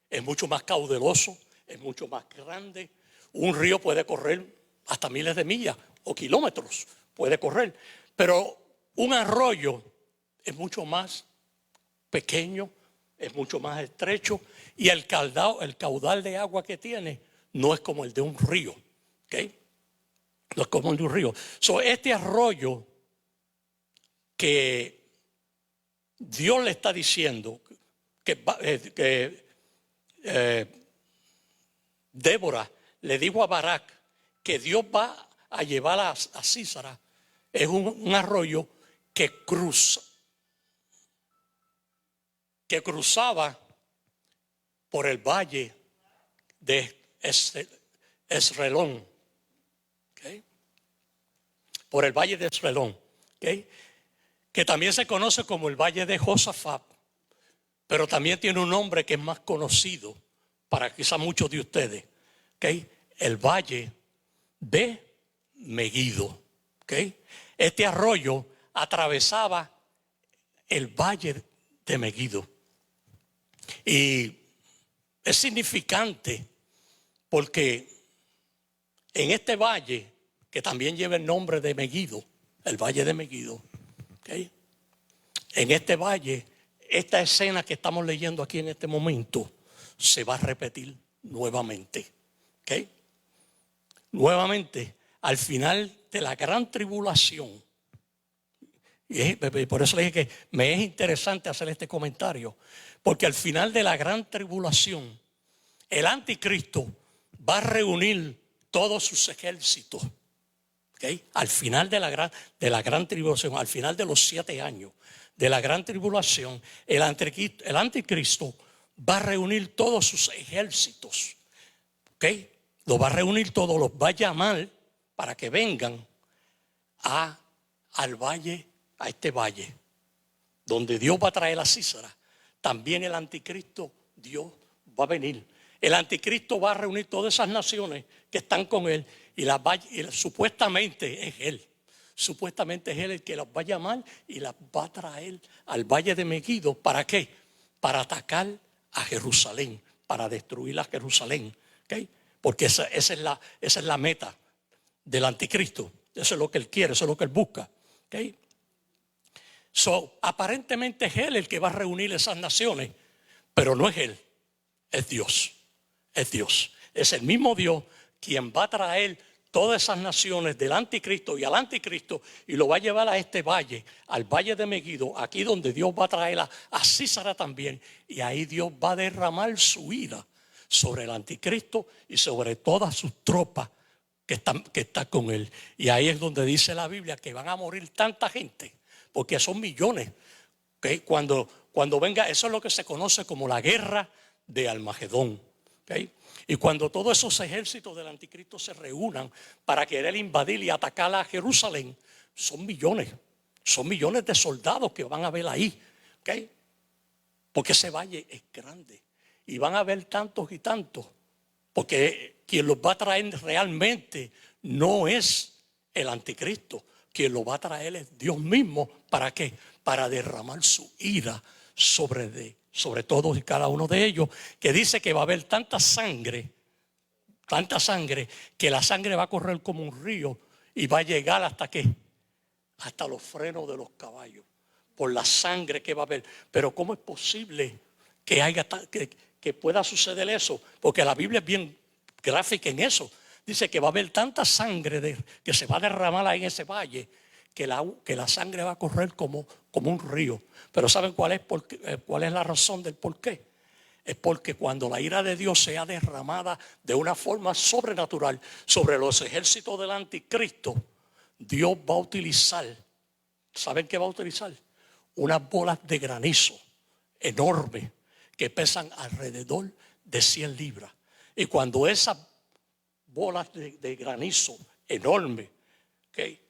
es mucho más caudaloso, es mucho más grande. Un río puede correr hasta miles de millas o kilómetros, puede correr. Pero un arroyo es mucho más pequeño, es mucho más estrecho y el caudal de agua que tiene no es como el de un río. ¿Okay? No es como el de un río. Este arroyo que Dios le está diciendo que Débora le dijo a Barak que Dios va a llevar a Sísara, es un arroyo que cruzaba por el valle de Esrelón. ¿Okay? Por el valle de Esrelón. ¿Okay? Que también se conoce como el valle de Josafat, pero también tiene un nombre que es más conocido para quizás muchos de ustedes. ¿Okay? El valle de Megiddo. ¿Okay? Este arroyo atravesaba el valle de Megiddo. Y es significante porque en este valle, que también lleva el nombre de Megiddo, el valle de Megiddo, ¿okay? En este valle, esta escena que estamos leyendo aquí en este momento se va a repetir nuevamente. ¿Okay? Nuevamente, al final de la gran tribulación. Y por eso le dije que me es interesante hacer este comentario, porque al final de la gran tribulación, el anticristo va a reunir todos sus ejércitos. ¿Okay? Al final de la gran tribulación, al final de los 7 años de la gran tribulación, el anticristo va a reunir todos sus ejércitos. ¿Okay? Los va a reunir todos, los va a llamar para que vengan al valle, a este valle, donde Dios va a traer a Sísara. También el anticristo, Dios va a venir. El anticristo va a reunir todas esas naciones que están con él y supuestamente es él. Supuestamente es él el que las va a llamar y las va a traer al valle de Megiddo. ¿Para qué? Para atacar a Jerusalén, para destruir a Jerusalén. ¿Okay? Porque esa es la meta del anticristo. Eso es lo que él quiere, eso es lo que él busca. ¿Okay? Aparentemente es él el que va a reunir esas naciones, pero no es él, es Dios. Es Dios. Es el mismo Dios quien va a traer todas esas naciones del anticristo y al anticristo y lo va a llevar a este valle, al valle de Megiddo, aquí donde Dios va a traer a Sísara también, y ahí Dios va a derramar su ira sobre el anticristo y sobre todas sus tropas que están con él. Y ahí es donde dice la Biblia que van a morir tanta gente, porque son millones. ¿Okay? Cuando venga, eso es lo que se conoce como la guerra de Armagedón. ¿Okay? Y cuando todos esos ejércitos del anticristo se reúnan para querer invadir y atacar a Jerusalén, son millones. Son millones de soldados que van a ver ahí, ¿ok? Porque ese valle es grande. Y van a ver tantos y tantos. Porque quien los va a traer realmente no es el anticristo. Quien los va a traer es Dios mismo. ¿Para qué? Para derramar su ira sobre todos y cada uno de ellos. Que dice que va a haber tanta sangre, que la sangre va a correr como un río y va a llegar hasta ¿qué? Hasta los frenos de los caballos. Por la sangre que va a haber. Pero ¿cómo es posible que pueda suceder eso? Porque la Biblia es bien gráfica en eso. Dice que va a haber tanta sangre que se va a derramar ahí en ese valle que la sangre va a correr como un río. Pero ¿saben cuál es la razón del por qué? Es porque cuando la ira de Dios sea derramada de una forma sobrenatural sobre los ejércitos del anticristo, Dios va a utilizar, ¿saben qué va a utilizar? Unas bolas de granizo enormes que pesan alrededor de 100 libras. Y cuando esas bolas de granizo enormes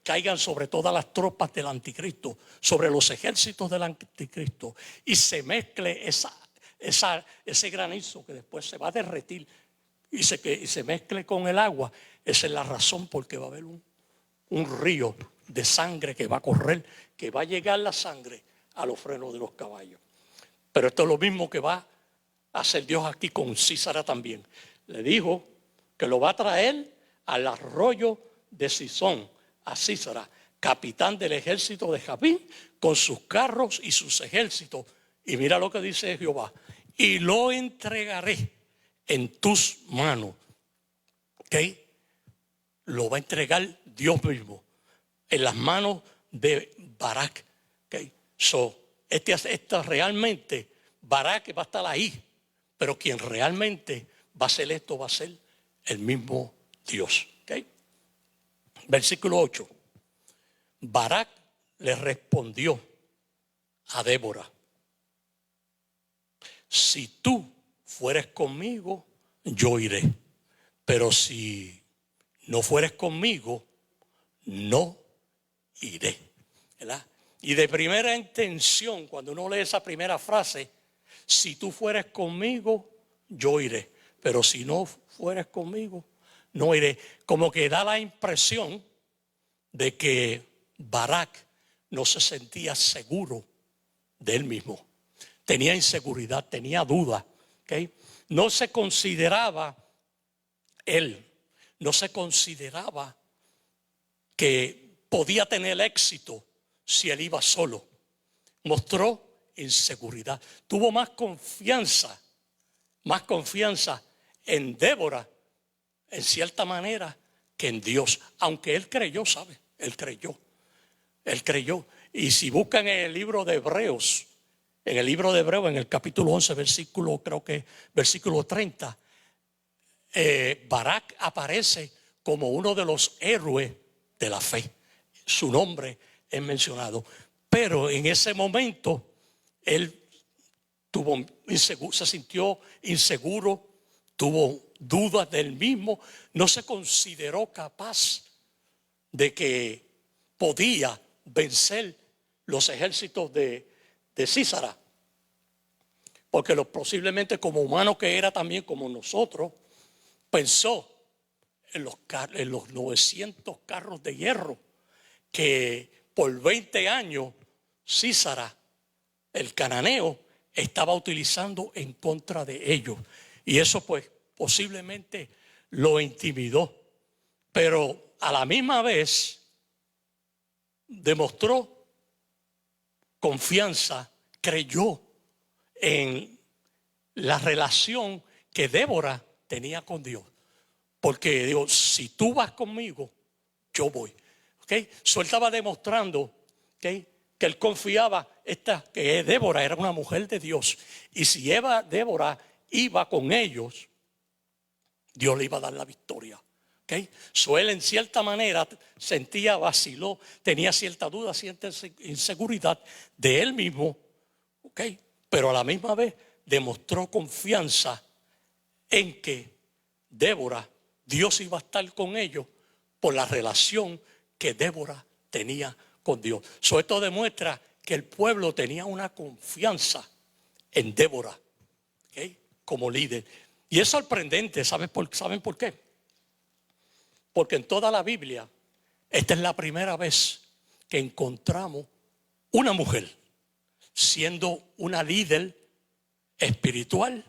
caigan sobre todas las tropas del anticristo, sobre los ejércitos del anticristo, y se mezcle ese granizo que después se va a derretir y se mezcle con el agua, esa es la razón por qué va a haber un río de sangre que va a correr, que va a llegar la sangre a los frenos de los caballos. Pero esto es lo mismo que va a hacer Dios aquí con Sísara también. Le dijo que lo va a traer al arroyo de Sison, a Sísara, capitán del ejército de Jabín, con sus carros y sus ejércitos. Y mira lo que dice Jehová: y lo entregaré en tus manos. ¿Ok? Lo va a entregar Dios mismo en las manos de Barak. ¿Ok? Esta realmente, Barak va a estar ahí, pero quien realmente va a hacer esto va a ser el mismo Dios. ¿Ok? Versículo 8. Barak le respondió a Débora: si tú fueres conmigo, yo iré. Pero si no fueres conmigo, no iré. ¿Verdad? Y de primera intención, cuando uno lee esa primera frase, si tú fueres conmigo, yo iré. Pero si no fueres conmigo, no iré. Como que da la impresión de que Barak no se sentía seguro de él mismo. Tenía inseguridad, tenía duda. ¿Okay? No se consideraba que podía tener éxito si él iba solo. Mostró inseguridad. Tuvo más confianza en Débora, en cierta manera, que en Dios. Aunque él creyó, ¿sabe? Él creyó. Y si buscan en el libro de Hebreos, en el capítulo 11, versículo 30, Barak aparece como uno de los héroes de la fe. Su nombre es mencionado. Pero en ese momento, él se sintió inseguro, tuvo dudas de él mismo, no se consideró capaz de que podía vencer los ejércitos de Sísara, porque posiblemente como humano que era también como nosotros, pensó en los 900 carros de hierro que por 20 años Sísara, el cananeo, estaba utilizando en contra de ellos. Y eso pues posiblemente lo intimidó. Pero a la misma vez demostró confianza, creyó en la relación que Débora tenía con Dios. Porque digo, si tú vas conmigo, yo voy. ¿Okay? So, él estaba demostrando, ¿okay?, que él confiaba que Débora era una mujer de Dios. Y si Débora iba con ellos, Dios le iba a dar la victoria. ¿Okay? So, él en cierta manera vaciló, tenía cierta duda, cierta inseguridad de él mismo. ¿Okay? Pero a la misma vez demostró confianza en que Dios iba a estar con ellos por la relación que Débora tenía con Dios. Esto demuestra que el pueblo tenía una confianza en Débora, ¿okay?, como líder. Y es sorprendente, ¿saben por qué? Porque en toda la Biblia, esta es la primera vez que encontramos una mujer siendo una líder espiritual,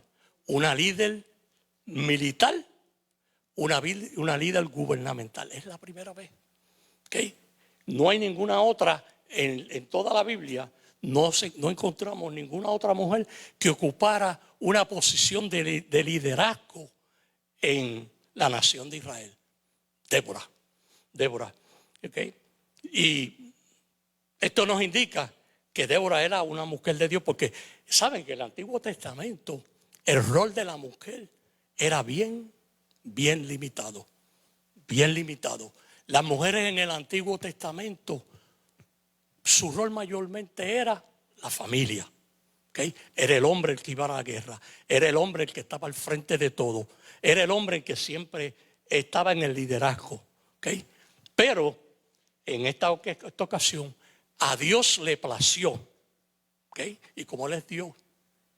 una líder militar, una líder gubernamental. Es la primera vez. ¿Okay? No hay ninguna otra en toda la Biblia. No encontramos ninguna otra mujer que ocupara una posición de liderazgo en la nación de Israel. Débora. ¿Okay? Y esto nos indica que Débora era una mujer de Dios, porque saben que en el Antiguo Testamento el rol de la mujer era bien limitado. Bien limitado. Las mujeres en el Antiguo Testamento, su rol mayormente era la familia. ¿Okay? Era el hombre el que iba a la guerra. Era el hombre el que estaba al frente de todo. Era el hombre el que siempre estaba en el liderazgo. ¿Okay? Pero en esta ocasión a Dios le plació. ¿Okay? Y como Él es Dios,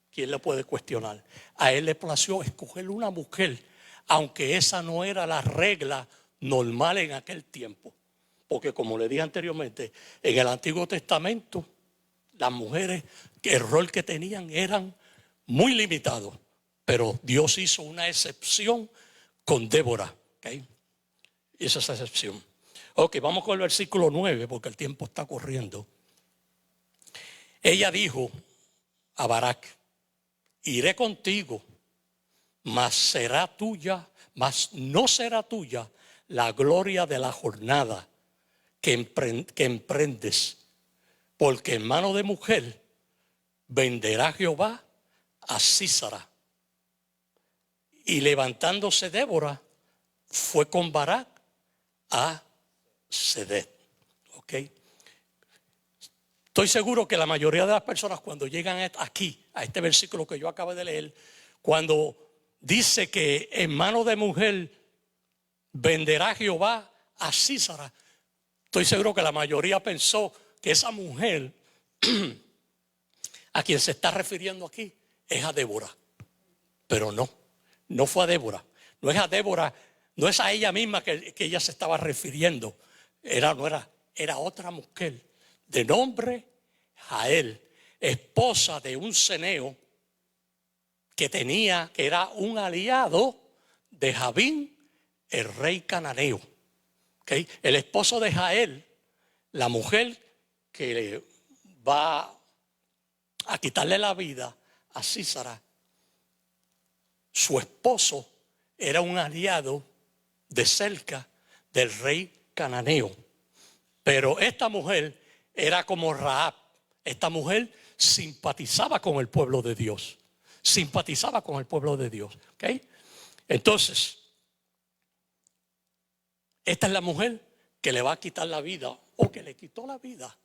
¿quién le puede cuestionar? A Él le plació escoger una mujer, aunque esa no era la regla normal en aquel tiempo. Porque como le dije anteriormente, en el Antiguo Testamento las mujeres, el rol que tenían eran muy limitados. Pero Dios hizo una excepción con Débora. ¿Okay? Hizo esa excepción. Ok, vamos con el versículo 9 porque el tiempo está corriendo. Ella dijo a Barak: iré contigo, mas no será tuya la gloria de la jornada que emprendes, porque en mano de mujer venderá Jehová a Sísara. Y levantándose Débora, fue con Barak a Sedet. ¿Okay? Estoy seguro que la mayoría de las personas cuando llegan aquí, a este versículo que yo acabo de leer, cuando dice que en mano de mujer venderá Jehová a Sísara, estoy seguro que la mayoría pensó que esa mujer a quien se está refiriendo aquí es a Débora. Pero no fue a Débora. No es a Débora, no es a ella misma que ella se estaba refiriendo. Era otra mujer de nombre Jael, esposa de un ceneo que era un aliado de Jabín, el rey cananeo. ¿Okay? El esposo de Jael, la mujer que va a quitarle la vida a Sísara, su esposo era un aliado de cerca del rey cananeo. Pero esta mujer era como Rahab. Esta mujer simpatizaba con el pueblo de Dios. Simpatizaba con el pueblo de Dios. ¿Okay? Entonces, esta es la mujer que le va a quitar la vida, o que le quitó la vida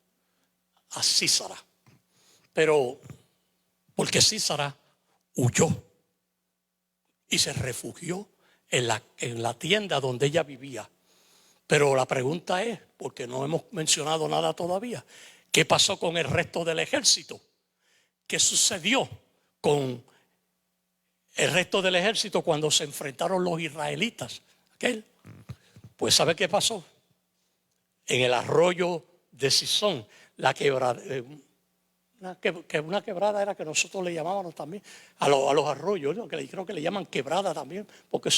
a Sísara. Pero porque Sísara huyó y se refugió en la tienda donde ella vivía. Pero la pregunta es, porque no hemos mencionado nada todavía, ¿qué pasó con el resto del ejército? ¿Qué sucedió con el resto del ejército cuando se enfrentaron los israelitas? Pues ¿sabe qué pasó? En el arroyo de Sison, la quebrada, una quebrada era que nosotros le llamábamos también a los arroyos, ¿no? Que creo que le llaman quebrada también, porque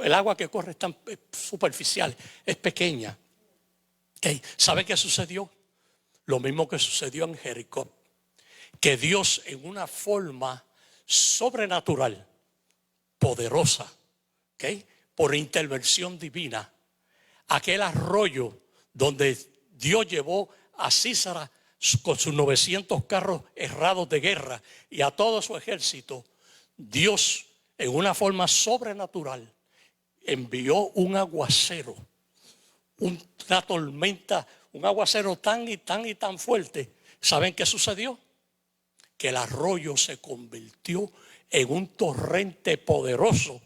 el agua que corre es tan superficial, es pequeña. ¿Okay? ¿Sabe qué sucedió? Lo mismo que sucedió en Jericó, que Dios en una forma sobrenatural, poderosa, ¿okay?, por intervención divina, aquel arroyo donde Dios llevó a Sísara con sus 900 carros herrados de guerra y a todo su ejército, Dios en una forma sobrenatural envió un aguacero, una tormenta, un aguacero tan y tan fuerte. ¿Saben qué sucedió? Que el arroyo se convirtió en un torrente poderoso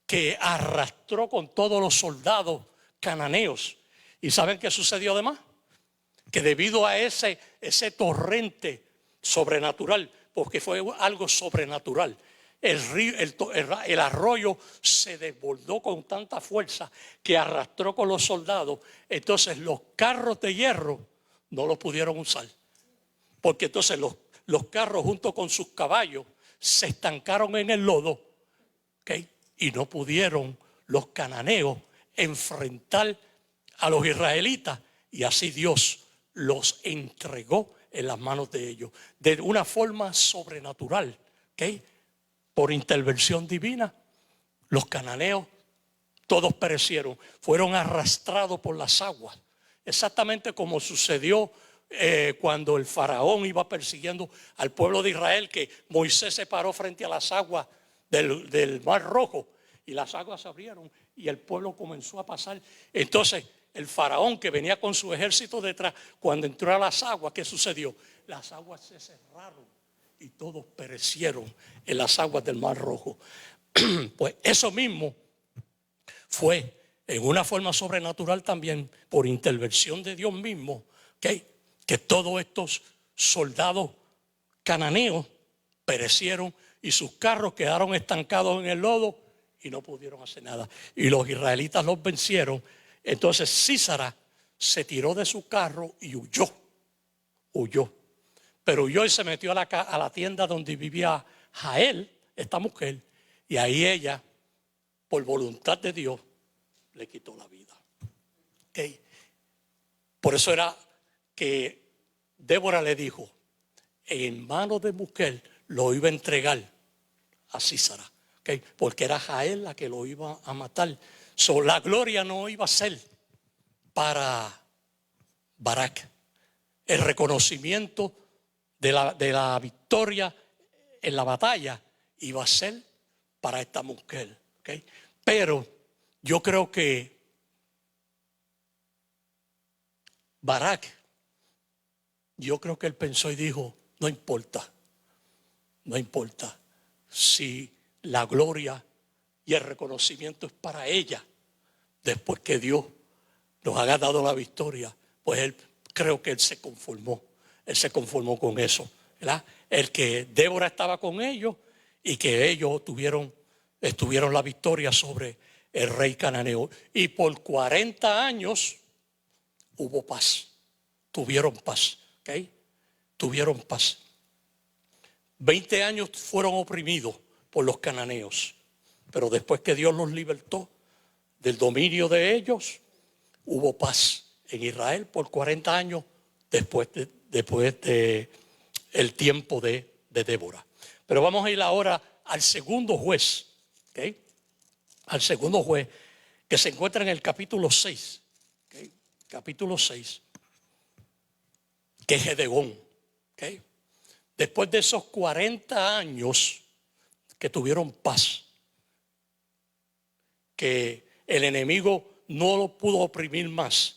que arrastró con todos los soldados cananeos ¿Y saben qué sucedió además? Que debido a ese torrente sobrenatural, porque fue algo sobrenatural, el arroyo se desbordó con tanta fuerza que arrastró con los soldados. Entonces los carros de hierro no los pudieron usar, porque entonces los carros junto con sus caballos se estancaron en el lodo, ¿okay? Y no pudieron los cananeos enfrentar a los israelitas, y así Dios los entregó en las manos de ellos de una forma sobrenatural, ¿okay? Por intervención divina. Los cananeos todos perecieron, fueron arrastrados por las aguas, exactamente como sucedió cuando el faraón iba persiguiendo al pueblo de Israel, que Moisés se paró frente a las aguas del Mar Rojo y las aguas se abrieron y el pueblo comenzó a pasar. Entonces el faraón, que venía con su ejército detrás, cuando entró a las aguas, ¿qué sucedió? Las aguas se cerraron y todos perecieron en las aguas del Mar Rojo. Pues eso mismo fue en una forma sobrenatural también, por intervención de Dios mismo, ¿okay? Que todos estos soldados cananeos perecieron y sus carros quedaron estancados en el lodo y no pudieron hacer nada. Y los israelitas los vencieron. Entonces Sísara se tiró de su carro y huyó. Pero huyó y se metió a la tienda donde vivía Jael, esta mujer, y ahí ella, por voluntad de Dios, le quitó la vida. ¿Okay? Por eso era que Débora le dijo, en manos de mujer lo iba a entregar a Sísara, ¿okay? Porque era Jael la que lo iba a matar. La gloria no iba a ser para Barak. El reconocimiento de la victoria en la batalla iba a ser para esta mujer, ¿okay? Pero yo creo que Barak, él pensó y dijo, no importa si la gloria y el reconocimiento es para ella, después que Dios nos haya dado la victoria, pues creo que él se conformó con eso, ¿verdad? El que Débora estaba con ellos y que ellos estuvieron la victoria sobre el rey cananeo. Y por 40 años hubo paz, tuvieron paz, ¿okay? Tuvieron paz. 20 años fueron oprimidos por los cananeos, pero después que Dios los libertó del dominio de ellos, hubo paz en Israel por 40 años después de el tiempo de Débora. Pero vamos a ir ahora al segundo juez, ¿okay? Al segundo juez, que se encuentra en el capítulo 6, ¿okay? Capítulo 6, que es Gedeón, ¿okay? Después de esos 40 años que tuvieron paz, que el enemigo no lo pudo oprimir más,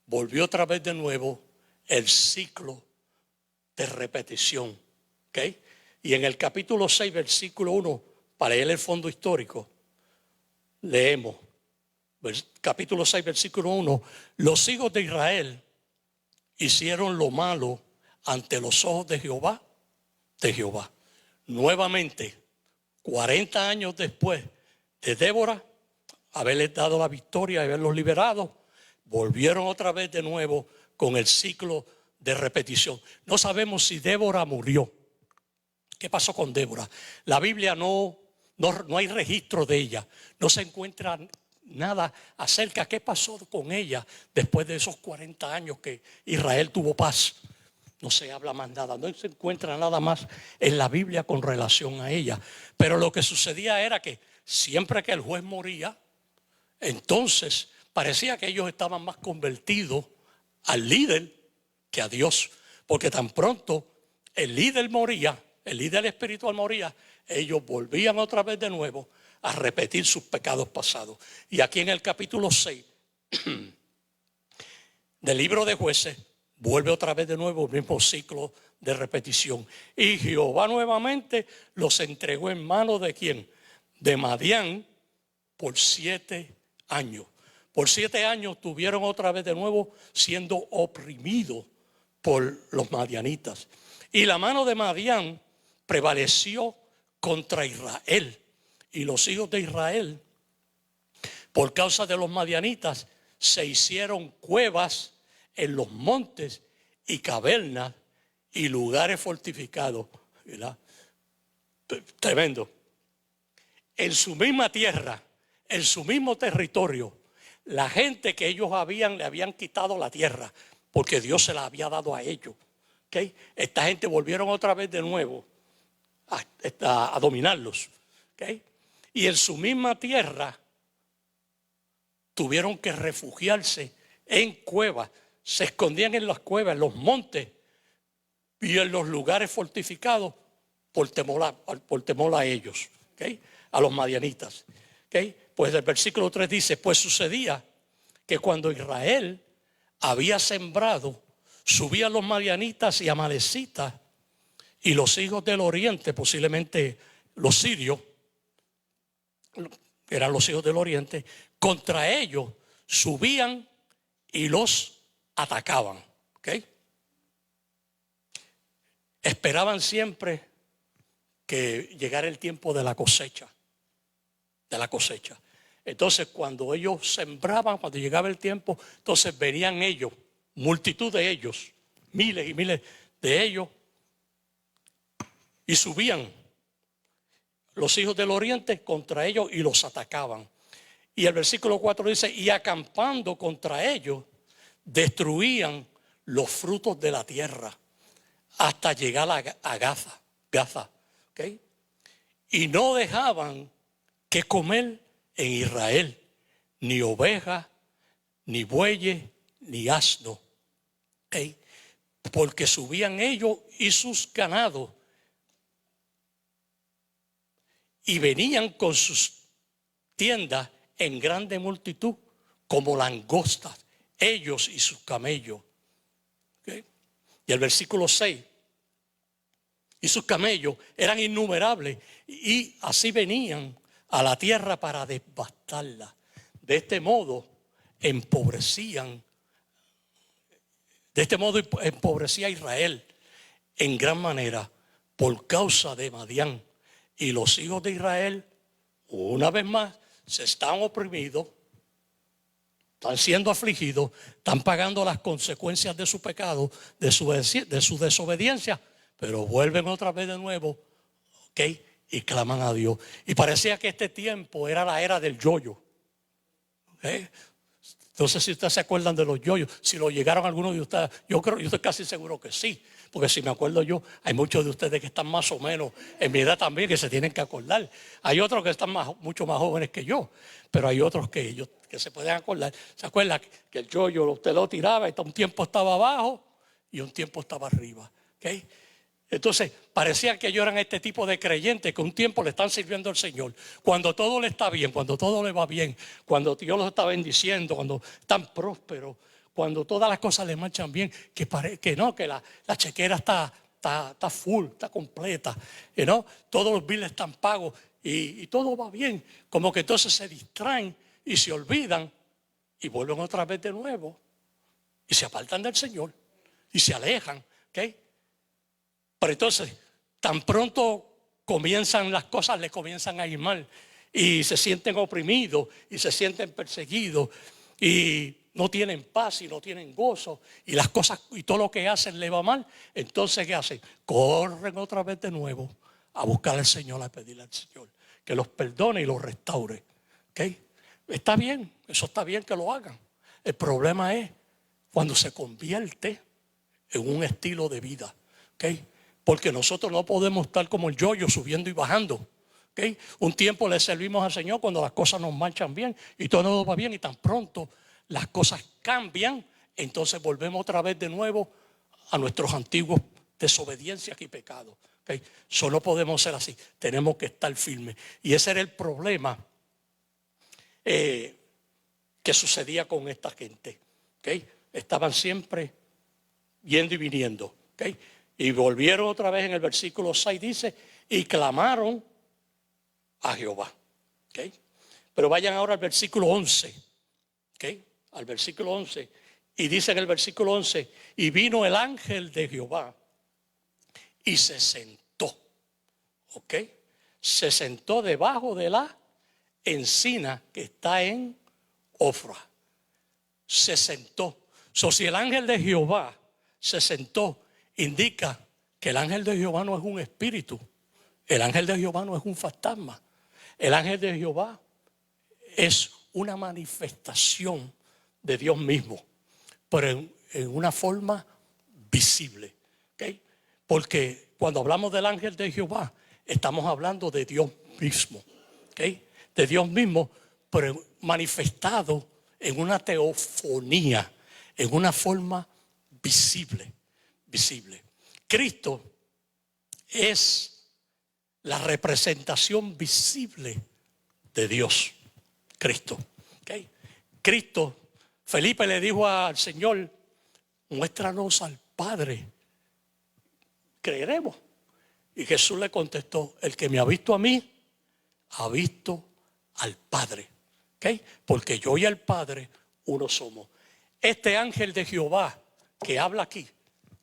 volvió otra vez de nuevo el ciclo de repetición, ¿okay? Y en el capítulo 6, versículo 1, para leer el fondo histórico, leemos, capítulo 6, versículo 1, los hijos de Israel hicieron lo malo ante los ojos de Jehová. Nuevamente, 40 años después de Débora haberles dado la victoria y haberlos liberado, volvieron otra vez de nuevo con el ciclo de repetición. No sabemos si Débora murió. ¿Qué pasó con Débora? La Biblia no hay registro de ella. No se encuentra nada acerca de qué pasó con ella después de esos 40 años que Israel tuvo paz. No se habla más nada, no se encuentra nada más en la Biblia con relación a ella. Pero lo que sucedía era que siempre que el juez moría, entonces parecía que ellos estaban más convertidos al líder que a Dios. Porque tan pronto el líder moría, el líder espiritual moría, ellos volvían otra vez de nuevo a repetir sus pecados pasados. Y aquí en el capítulo 6 del libro de Jueces, vuelve otra vez de nuevo el mismo ciclo de repetición. Y Jehová nuevamente los entregó en manos de ¿quién? De Madián por 7 años. Por 7 años tuvieron otra vez de nuevo siendo oprimidos por los madianitas. Y la mano de Madián prevaleció contra Israel. Y los hijos de Israel, por causa de los madianitas, se hicieron cuevas en los montes y cavernas y lugares fortificados. ¿Verdad? Tremendo. En su misma tierra, en su mismo territorio, la gente que ellos le habían quitado la tierra, porque Dios se la había dado a ellos. ¿Okay? Esta gente volvieron otra vez de nuevo a dominarlos. ¿Okay? Y en su misma tierra tuvieron que refugiarse en cuevas. Se escondían en las cuevas, en los montes y en los lugares fortificados por temor a ellos, ¿okay? A los madianitas. ¿Okay? Pues el versículo 3 dice, pues sucedía que cuando Israel había sembrado, subían los madianitas y amalecitas y los hijos del oriente, posiblemente los sirios, eran los hijos del oriente, contra ellos subían y los atacaban. ¿Okay? Esperaban siempre que llegara el tiempo de la cosecha. Entonces cuando ellos sembraban, cuando llegaba el tiempo, entonces venían ellos, multitud de ellos, miles y miles de ellos, y subían los hijos del oriente contra ellos y los atacaban. Y el versículo 4 dice, y acampando contra ellos, destruían los frutos de la tierra hasta llegar a Gaza. ¿Okay? Y no dejaban que comer en Israel, ni ovejas, ni bueyes, ni asno. ¿Okay? Porque subían ellos y sus ganados y venían con sus tiendas en grande multitud como langostas, ellos y sus camellos. ¿Okay? Y el versículo 6, y sus camellos eran innumerables y así venían a la tierra para devastarla. De este modo empobrecía a Israel en gran manera por causa de Madián. Y los hijos de Israel, una vez más, se están oprimidos, están siendo afligidos, están pagando las consecuencias de su pecado, de su desobediencia, pero vuelven otra vez de nuevo, ¿ok? Y claman a Dios. Y parecía que este tiempo era la era del yoyo. ¿Okay? No sé si ustedes se acuerdan de los yoyos, si lo llegaron algunos de ustedes, yo estoy casi seguro que sí. Porque si me acuerdo yo, hay muchos de ustedes que están más o menos en mi edad también que se tienen que acordar. Hay otros que están mucho más jóvenes que yo, pero hay otros que se pueden acordar. ¿Se acuerdan que el yoyo usted lo tiraba y un tiempo estaba abajo y un tiempo estaba arriba? ¿Okay? Entonces parecía que ellos eran este tipo de creyentes que un tiempo le están sirviendo al Señor. Cuando todo le está bien, cuando todo le va bien, cuando Dios los está bendiciendo, cuando están prósperos, cuando todas las cosas le marchan bien, que la chequera está full, está completa, ¿no? Todos los biles están pagos y todo va bien. Como que entonces se distraen y se olvidan y vuelven otra vez de nuevo y se apartan del Señor y se alejan. ¿Okay? Pero entonces, tan pronto comienzan las cosas, le comienzan a ir mal y se sienten oprimidos y se sienten perseguidos y no tienen paz y no tienen gozo y las cosas y todo lo que hacen le va mal. Entonces, ¿qué hacen? Corren otra vez de nuevo a buscar al Señor, a pedirle al Señor que los perdone y los restaure. ¿Okay? Está bien, eso está bien que lo hagan. El problema es cuando se convierte en un estilo de vida. ¿Okay? Porque nosotros no podemos estar como el yoyo subiendo y bajando. ¿Okay? Un tiempo le servimos al Señor cuando las cosas nos marchan bien y todo nos va bien y tan pronto las cosas cambian, entonces volvemos otra vez de nuevo a nuestros antiguos desobediencias y pecados. ¿Okay? Eso no podemos ser así, tenemos que estar firmes. Y ese era el problema que sucedía con esta gente. ¿Okay? Estaban siempre yendo y viniendo. ¿Okay? Y volvieron otra vez en el versículo 6, dice, y clamaron a Jehová. ¿Okay? Pero vayan ahora al versículo 11. ¿ok? Al versículo 11. Y dice en el versículo 11, y vino el ángel de Jehová y se sentó. ¿Ok? Se sentó debajo de la encina que está en Ofra. Se sentó. Si el ángel de Jehová se sentó, indica que el ángel de Jehová no es un espíritu. El ángel de Jehová no es un fantasma. El ángel de Jehová es una manifestación de Dios mismo, pero en una forma visible. ¿Okay? Porque cuando hablamos del ángel de Jehová, estamos hablando de Dios mismo. ¿Okay? De Dios mismo, pero manifestado en una teofonía, en una forma visible. Cristo es la representación visible de Dios. Cristo. ¿Okay? Cristo, Felipe le dijo al Señor, muéstranos al Padre, creeremos. Y Jesús le contestó, el que me ha visto a mí, ha visto al Padre. ¿Okay? Porque yo y el Padre uno somos. Este ángel de Jehová que habla aquí,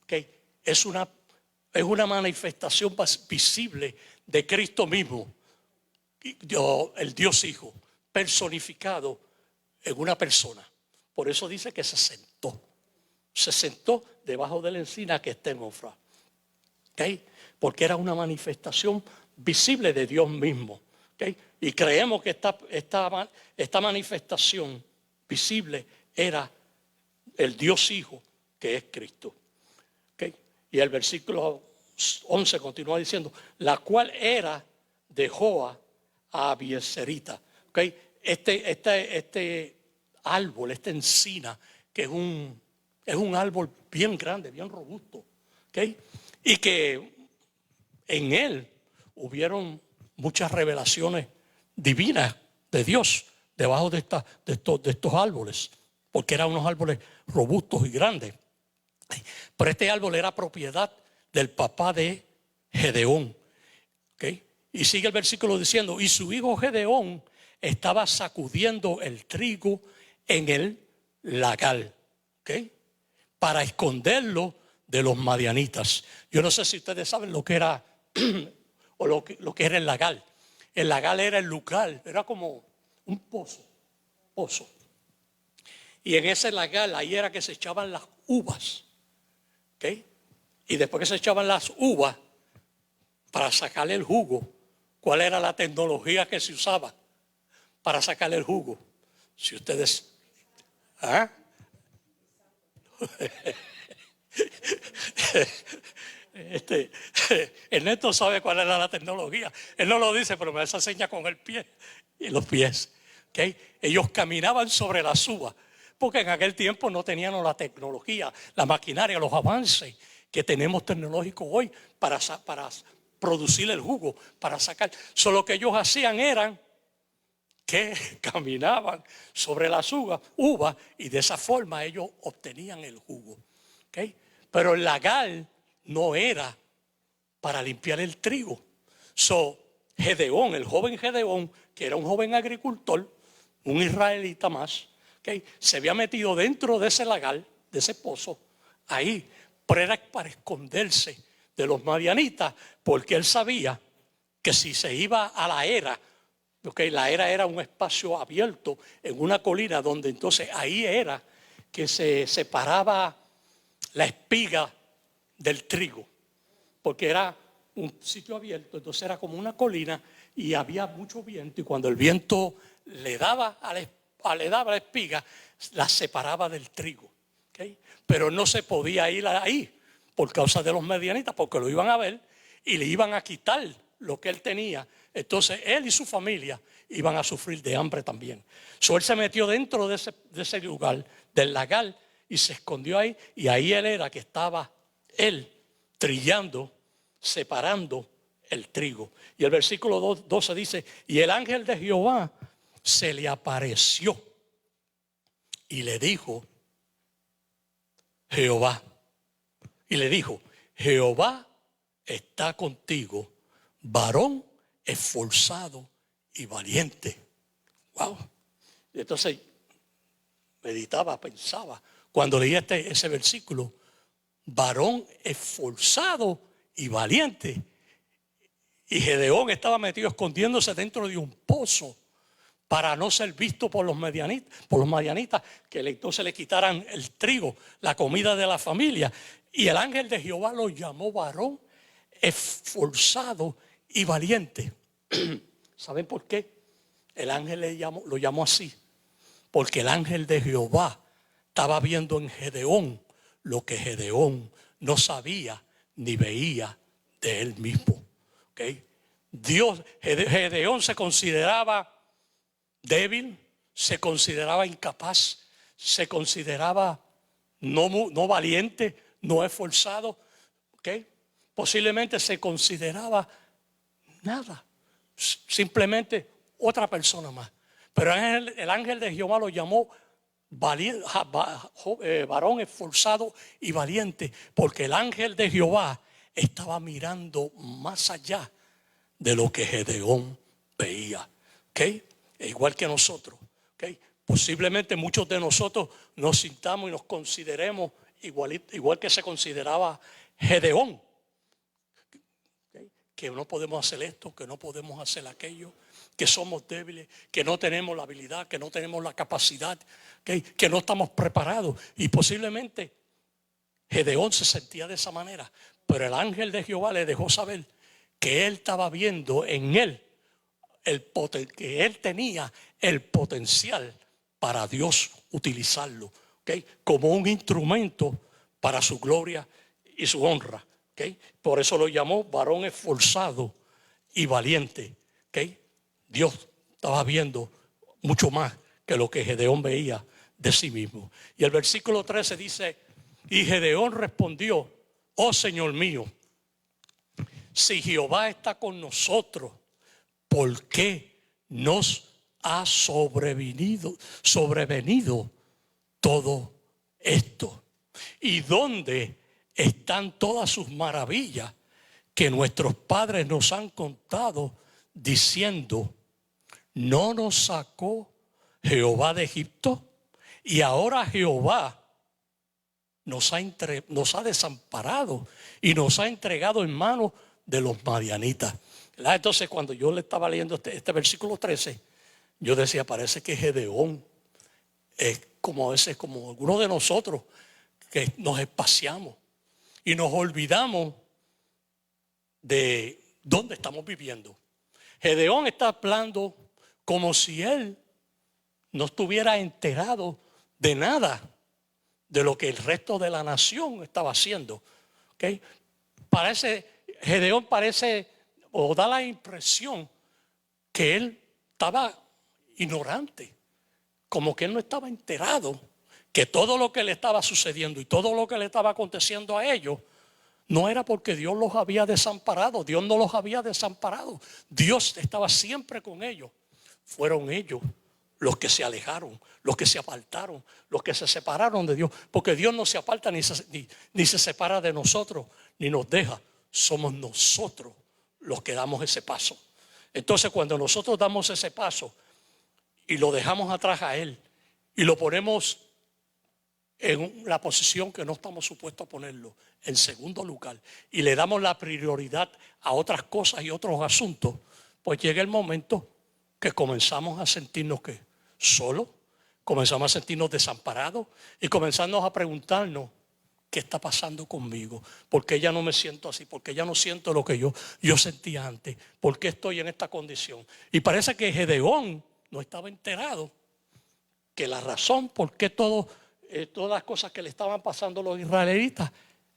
¿okay? es una manifestación visible de Cristo mismo, el Dios Hijo, personificado en una persona. Por eso dice que se sentó debajo de la encina que está en Ofra. ¿Okay? Porque era una manifestación visible de Dios mismo. ¿Okay? Y creemos que esta manifestación visible era el Dios Hijo, que es Cristo. ¿Okay? Y el versículo 11 continúa diciendo, la cual era de Joa a Abieserita. ¿Okay? Este árbol, esta encina, que es un árbol bien grande, bien robusto. ¿Okay? Y que en él hubieron muchas revelaciones divinas de Dios debajo de estos árboles, porque eran unos árboles robustos y grandes. Pero este árbol era propiedad del papá de Gedeón. ¿Okay? Y sigue el versículo diciendo, y su hijo Gedeón estaba sacudiendo el trigo en el lagar, ¿okay? Para esconderlo de los madianitas. Yo no sé si ustedes saben lo que era o lo que era el lagar. El lagar era el lugar, era como un pozo. Y en ese lagar ahí era que se echaban las uvas. ¿Okay? Y después que se echaban las uvas, para sacarle el jugo, ¿cuál era la tecnología que se usaba para sacarle el jugo? Si ustedes... ¿ah? Ernesto sabe cuál era la tecnología. Él no lo dice, pero me hace seña con el pie y los pies. ¿Okay? Ellos caminaban sobre las uvas, porque en aquel tiempo no tenían la tecnología, la maquinaria, los avances que tenemos tecnológicos hoy para producir el jugo, para sacar. Solo lo que ellos hacían eran que caminaban sobre las uvas y de esa forma ellos obtenían el jugo. ¿Okay? Pero el lagar no era para limpiar el trigo. Gedeón, el joven Gedeón, que era un joven agricultor, un israelita más, ¿okay? Se había metido dentro de ese lagar, de ese pozo, ahí, pero era para esconderse de los madianitas, porque él sabía que si se iba a la era, okay, la era un espacio abierto en una colina donde entonces ahí era que se separaba la espiga del trigo, porque era un sitio abierto, entonces era como una colina y había mucho viento, y cuando el viento le daba a la espiga, la separaba del trigo. ¿Okay? Pero no se podía ir ahí por causa de los madianitas, porque lo iban a ver y le iban a quitar lo que él tenía. Entonces él y su familia iban a sufrir de hambre también. Él se metió dentro de ese lugar, del lagar, y se escondió ahí, y ahí él era que estaba él trillando, separando el trigo. Y el versículo 12 dice, y el ángel de Jehová se le apareció y le dijo, Jehová está contigo, varón esforzado y valiente. Wow. Entonces, meditaba, pensaba, cuando leía ese versículo, varón esforzado y valiente. Y Gedeón estaba metido escondiéndose dentro de un pozo para no ser visto por los madianitas, que entonces le quitaran el trigo, la comida de la familia. Y el ángel de Jehová lo llamó varón esforzado y valiente. ¿Saben por qué? El ángel lo llamó así. Porque el ángel de Jehová estaba viendo en Gedeón lo que Gedeón no sabía ni veía de él mismo. ¿Okay? Gedeón se consideraba débil, se consideraba incapaz, se consideraba no valiente, no esforzado. ¿Okay? Posiblemente se consideraba nada, simplemente otra persona más. Pero el ángel de Jehová lo llamó varón esforzado y valiente, porque el ángel de Jehová estaba mirando más allá de lo que Gedeón veía. ¿Okay? Igual que nosotros. ¿Okay? Posiblemente muchos de nosotros nos sintamos y nos consideremos igual que se consideraba Gedeón. ¿Okay? Que no podemos hacer esto, que no podemos hacer aquello, que somos débiles, que no tenemos la habilidad, que no tenemos la capacidad, ¿okay? Que no estamos preparados. Y posiblemente Gedeón se sentía de esa manera, pero el ángel de Jehová le dejó saber que él estaba viendo en él que él tenía el potencial para Dios utilizarlo, ¿okay? Como un instrumento para su gloria y su honra. ¿Okay? Por eso lo llamó varón esforzado y valiente. ¿Okay? Dios estaba viendo mucho más que lo que Gedeón veía de sí mismo. Y el versículo 13 dice: y Gedeón respondió: oh Señor mío, si Jehová está con nosotros, ¿por qué nos ha sobrevenido todo esto? ¿Y dónde están todas sus maravillas que nuestros padres nos han contado, diciendo: ¿no nos sacó Jehová de Egipto? Y ahora Jehová nos ha desamparado y nos ha entregado en manos de los madianitas. Entonces, cuando yo le estaba leyendo este versículo 13, yo decía: parece que Gedeón es como algunos de nosotros, que nos espaciamos y nos olvidamos de dónde estamos viviendo. Gedeón está hablando como si él no estuviera enterado de nada de lo que el resto de la nación estaba haciendo. ¿Okay? Gedeón parece, o da la impresión, que él estaba ignorante, como que él no estaba enterado que todo lo que le estaba sucediendo y todo lo que le estaba aconteciendo a ellos no era porque Dios los había desamparado. Dios no los había desamparado. Dios estaba siempre con ellos. Fueron ellos los que se alejaron, los que se apartaron, los que se separaron de Dios. Porque Dios no se aparta ni se separa de nosotros, ni nos deja. Somos nosotros los que damos ese paso. Entonces, cuando nosotros damos ese paso y lo dejamos atrás a Él y lo ponemos en la posición que no estamos supuestos a ponerlo, en segundo lugar, y le damos la prioridad a otras cosas y otros asuntos, pues llega el momento que comenzamos a sentirnos solos, comenzamos a sentirnos desamparados y comenzamos a preguntarnos: ¿qué está pasando conmigo? ¿Por qué ya no me siento así? ¿Por qué ya no siento lo que yo sentía antes? ¿Por qué estoy en esta condición? Y parece que Gedeón no estaba enterado que la razón por qué todas las cosas que le estaban pasando a los israelitas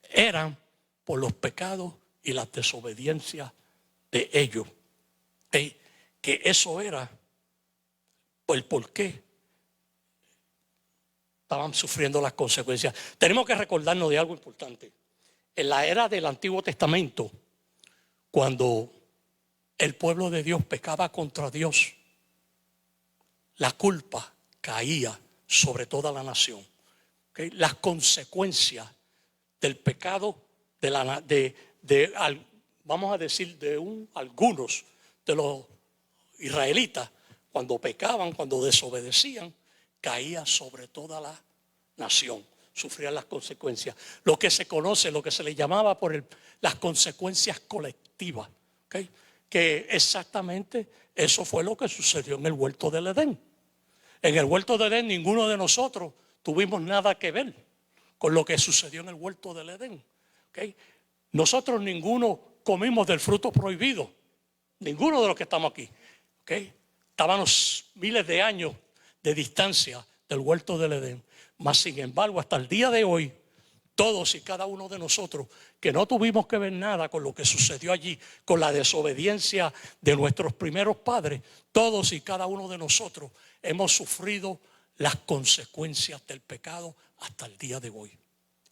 eran por los pecados y las desobediencias de ellos. Que eso era el por qué estaban sufriendo las consecuencias. Tenemos que recordarnos de algo importante. En la era del Antiguo Testamento, cuando el pueblo de Dios pecaba contra Dios, la culpa caía sobre toda la nación. ¿Okay? Las consecuencias del pecado vamos a decir, algunos de los israelitas, cuando pecaban, cuando desobedecían, caía sobre toda la nación. Sufrían las consecuencias. Lo que se conoce, lo que se le llamaba las consecuencias colectivas. ¿Okay? Que exactamente eso fue lo que sucedió en el huerto del Edén. En el huerto del Edén ninguno de nosotros tuvimos nada que ver con lo que sucedió en el huerto del Edén. ¿Okay? Nosotros ninguno comimos del fruto prohibido. Ninguno de los que estamos aquí. ¿Okay? Estábamos miles de años de distancia del huerto del Edén. Mas sin embargo, hasta el día de hoy, todos y cada uno de nosotros que no tuvimos que ver nada con lo que sucedió allí, con la desobediencia de nuestros primeros padres, todos y cada uno de nosotros hemos sufrido las consecuencias del pecado hasta el día de hoy.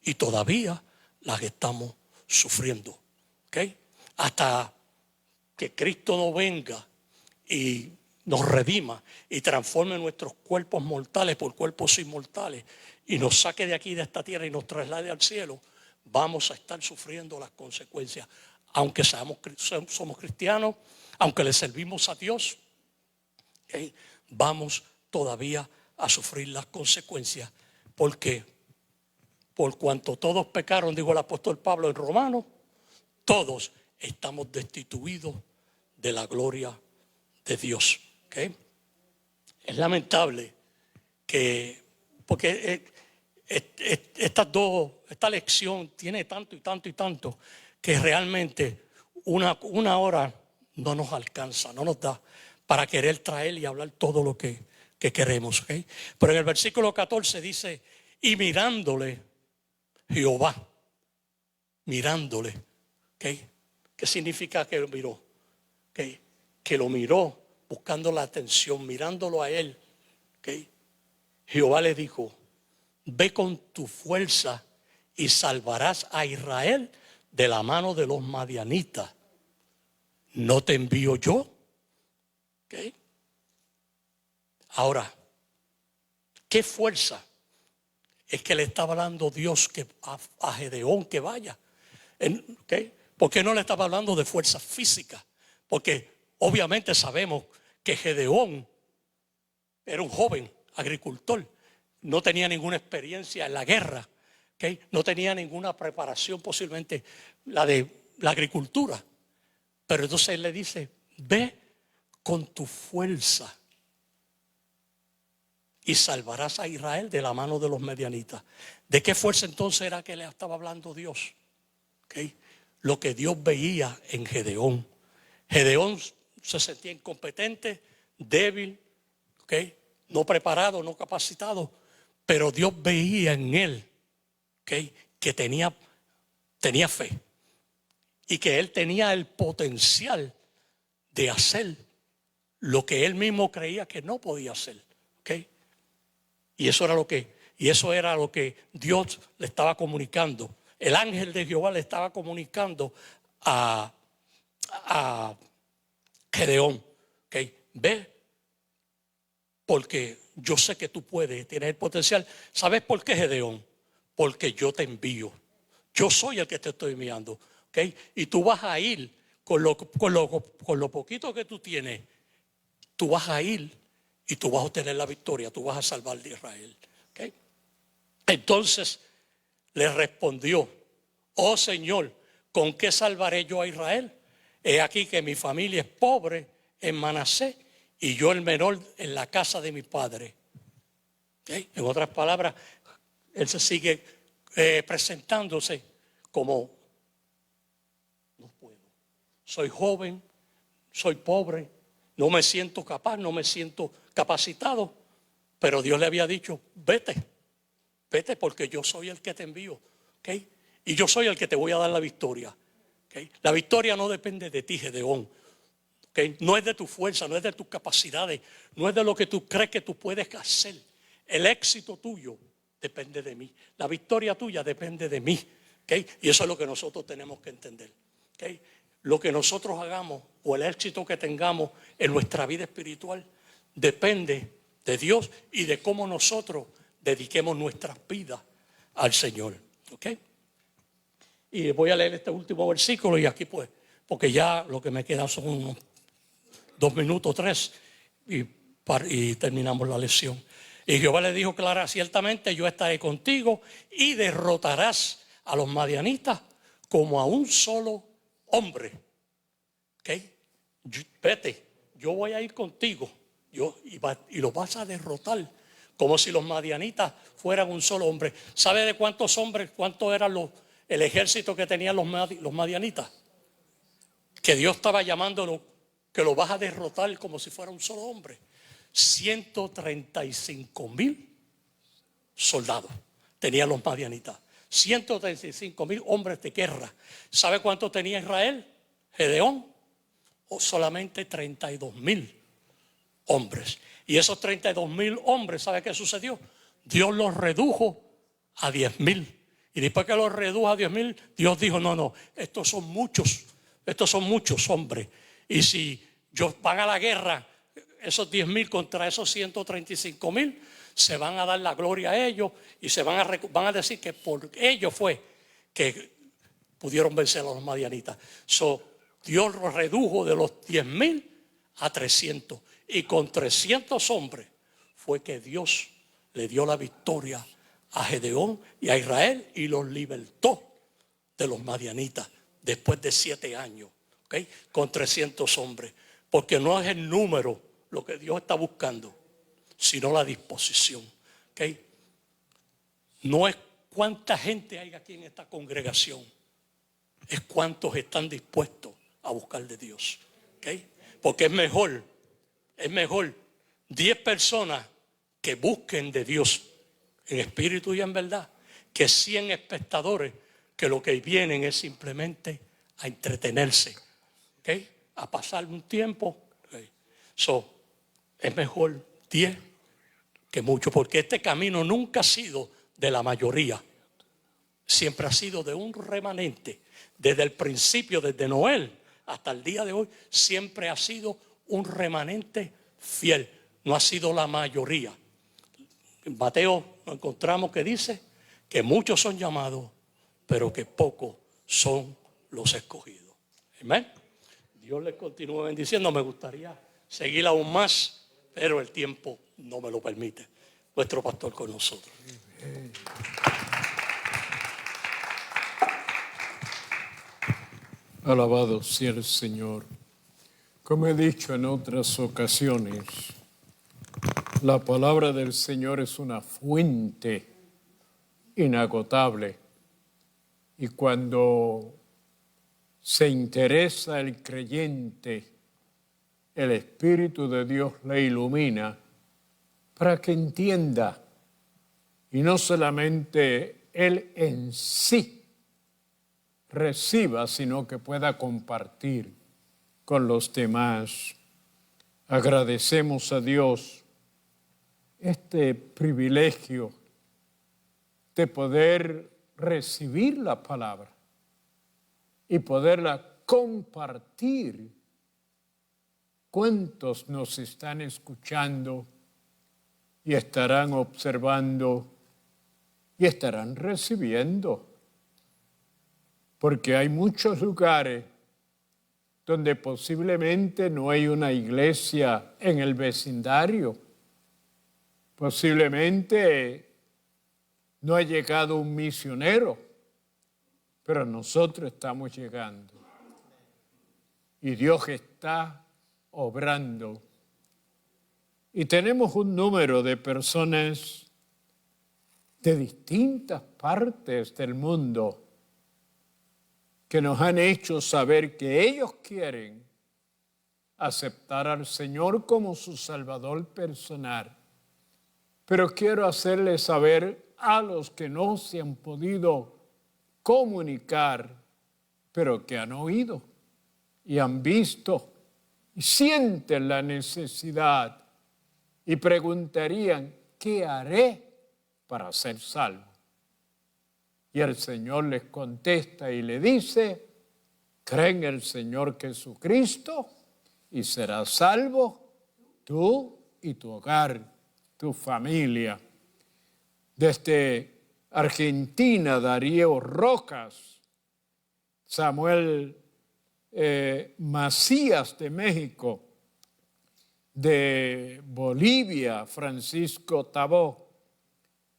Y todavía las estamos sufriendo. ¿Okay? Hasta que Cristo no venga y nos redima y transforme nuestros cuerpos mortales por cuerpos inmortales y nos saque de aquí, de esta tierra, y nos traslade al cielo, vamos a estar sufriendo las consecuencias. Aunque somos cristianos, aunque le servimos a Dios, ¿okay? Vamos todavía a sufrir las consecuencias. Porque por cuanto todos pecaron, dijo el apóstol Pablo en Romanos, todos estamos destituidos de la gloria de Dios. ¿Okay? Es lamentable porque esta lección tiene tanto y tanto y tanto que realmente una hora no nos alcanza, no nos da para querer traer y hablar todo lo que queremos. ¿Okay? Pero en el versículo 14 dice, y mirándole Jehová, mirándole. ¿Okay? ¿Qué significa que lo miró? ¿Okay? Que lo miró buscando la atención, mirándolo a él. ¿Okay? Jehová le dijo, ve con tu fuerza y salvarás a Israel de la mano de los madianitas. ¿No te envío yo? ¿Okay? Ahora, ¿qué fuerza es que le estaba hablando Dios a Gedeón que vaya? ¿Okay? ¿Por qué no le estaba hablando de fuerza física? Porque obviamente sabemos que Gedeón era un joven agricultor, no tenía ninguna experiencia en la guerra, ¿okay? No tenía ninguna preparación, posiblemente la de la agricultura. Pero entonces él le dice, ve con tu fuerza y salvarás a Israel de la mano de los madianitas. ¿De qué fuerza entonces era que le estaba hablando Dios? ¿Okay? Lo que Dios veía en Gedeón. Gedeón se sentía incompetente, débil, ¿okay? No preparado, no capacitado, pero Dios veía en él, ¿okay? Que tenía fe y que él tenía el potencial de hacer lo que él mismo creía que no podía hacer. ¿Okay? Y eso era lo que Dios le estaba comunicando. El ángel de Jehová le estaba comunicando a Gedeón. ¿Okay? Ve, porque yo sé que tú puedes tener el potencial. ¿Sabes por qué, Gedeón? Porque yo te envío. Yo soy el que te estoy enviando. ¿Okay? Y tú vas a ir con lo poquito que tú tienes. Tú vas a ir y tú vas a obtener la victoria. Tú vas a salvar de Israel. ¿Okay? Entonces le respondió, oh Señor, ¿con qué salvaré yo a Israel? He aquí que mi familia es pobre en Manasés y yo el menor en la casa de mi padre. ¿Okay? En otras palabras, él se sigue presentándose como, no puedo, soy joven, soy pobre, no me siento capaz, no me siento capacitado, pero Dios le había dicho, vete porque yo soy el que te envío. ¿Okay? Y yo soy el que te voy a dar la victoria. ¿Okay? La victoria no depende de ti, Gedeón. ¿Okay? No es de tu fuerza, no es de tus capacidades, no es de lo que tú crees que tú puedes hacer. El éxito tuyo depende de mí. La victoria tuya depende de mí. ¿Okay? Y eso es lo que nosotros tenemos que entender. ¿Okay? Lo que nosotros hagamos o el éxito que tengamos en nuestra vida espiritual depende de Dios y de cómo nosotros dediquemos nuestras vidas al Señor. ¿Okay? Y voy a leer este último versículo y aquí pues, porque ya lo que me queda son unos 2 minutos, 3 y terminamos la lección. Y Jehová le dijo clara, ciertamente yo estaré contigo y derrotarás a los madianitas como a un solo hombre. ¿Ok? Vete, yo voy a ir contigo y los vas a derrotar como si los madianitas fueran un solo hombre. ¿Sabe de cuántos hombres, cuánto era el ejército que tenían los madianitas? Que Dios estaba llamándolo, que lo vas a derrotar como si fuera un solo hombre. 135,000 soldados tenían los madianitas. 135,000 hombres de guerra. ¿Sabe cuánto tenía Israel? Gedeón. O solamente 32,000 hombres. Y esos 32,000 hombres, ¿sabe qué sucedió? Dios los redujo a 10,000. Y después que los redujo a 10,000, Dios dijo, no, estos son muchos hombres. Y si van a la guerra, esos 10,000 contra esos 135,000, se van a dar la gloria a ellos y van a decir que por ellos fue que pudieron vencer a los madianitas. Dios los redujo de los 10,000 a 300. Y con 300 hombres fue que Dios le dio la victoria a Gedeón y a Israel y los libertó de los madianitas después de 7 años. ¿Okay? Con 300 hombres. Porque no es el número lo que Dios está buscando, sino la disposición. ¿Okay? No es cuánta gente hay aquí en esta congregación, es cuántos están dispuestos a buscar de Dios. ¿Okay? Porque es mejor 10 personas que busquen de Dios en espíritu y en verdad, que 100 espectadores que lo que vienen es simplemente a entretenerse, ¿okay? A pasar un tiempo. ¿Okay? Es mejor 10 que mucho, porque este camino nunca ha sido de la mayoría, siempre ha sido de un remanente. Desde el principio, desde Noel hasta el día de hoy, siempre ha sido un remanente fiel, no ha sido la mayoría. En Mateo nos encontramos que dice que muchos son llamados, pero que pocos son los escogidos. Amén. Dios les continúe bendiciendo. Me gustaría seguir aún más, pero el tiempo no me lo permite. Nuestro pastor con nosotros. Alabado sea el Señor. Como he dicho en otras ocasiones, la palabra del Señor es una fuente inagotable. Y cuando se interesa el creyente, el Espíritu de Dios le ilumina para que entienda, y no solamente él en sí reciba, sino que pueda compartir con los demás. Agradecemos a Dios este privilegio de poder recibir la palabra y poderla compartir. ¿Cuántos nos están escuchando y estarán observando y estarán recibiendo? Porque hay muchos lugares donde posiblemente no hay una iglesia en el vecindario. Posiblemente no ha llegado un misionero, pero nosotros estamos llegando. Y Dios está obrando. Y tenemos un número de personas de distintas partes del mundo que nos han hecho saber que ellos quieren aceptar al Señor como su Salvador personal. Pero quiero hacerles saber a los que no se han podido comunicar, pero que han oído y han visto y sienten la necesidad y preguntarían, ¿qué haré para ser salvo? Y el Señor les contesta y le dice, cree en el Señor Jesucristo y serás salvo tú y tu hogar, tu familia. Desde Argentina, Darío Rocas, Samuel Macías de México, de Bolivia, Francisco Tabó,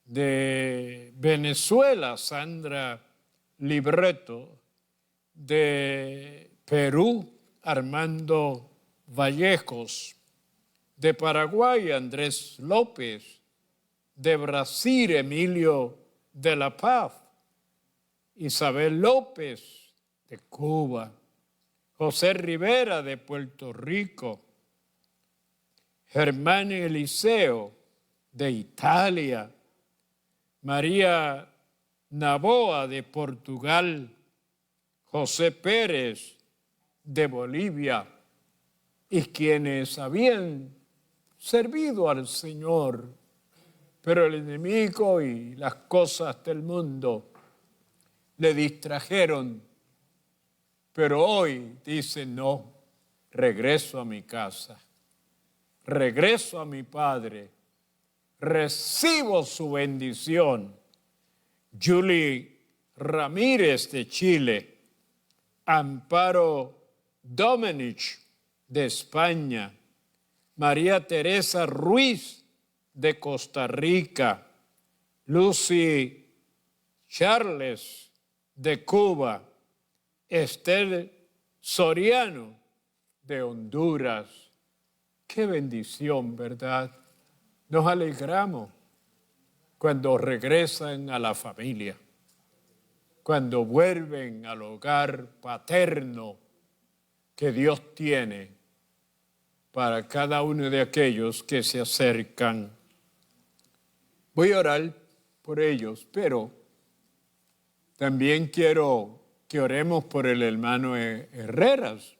de Venezuela, Sandra Libreto, de Perú, Armando Vallejos, de Paraguay, Andrés López, de Brasil, Emilio de la Paz, Isabel López, de Cuba, José Rivera, de Puerto Rico, Germán Eliseo, de Italia, María Naboa, de Portugal, José Pérez, de Bolivia, y quienes habían servido al Señor, pero el enemigo y las cosas del mundo le distrajeron. Pero hoy dice: no, regreso a mi casa, regreso a mi Padre, recibo su bendición. Julie Ramírez de Chile, Amparo Domenech de España, María Teresa Ruiz de Costa Rica, Lucy Charles de Cuba, Esther Soriano de Honduras. Qué bendición, ¿verdad? Nos alegramos cuando regresan a la familia, cuando vuelven al hogar paterno que Dios tiene para cada uno de aquellos que se acercan. Voy a orar por ellos, pero también quiero que oremos por el hermano Herreras.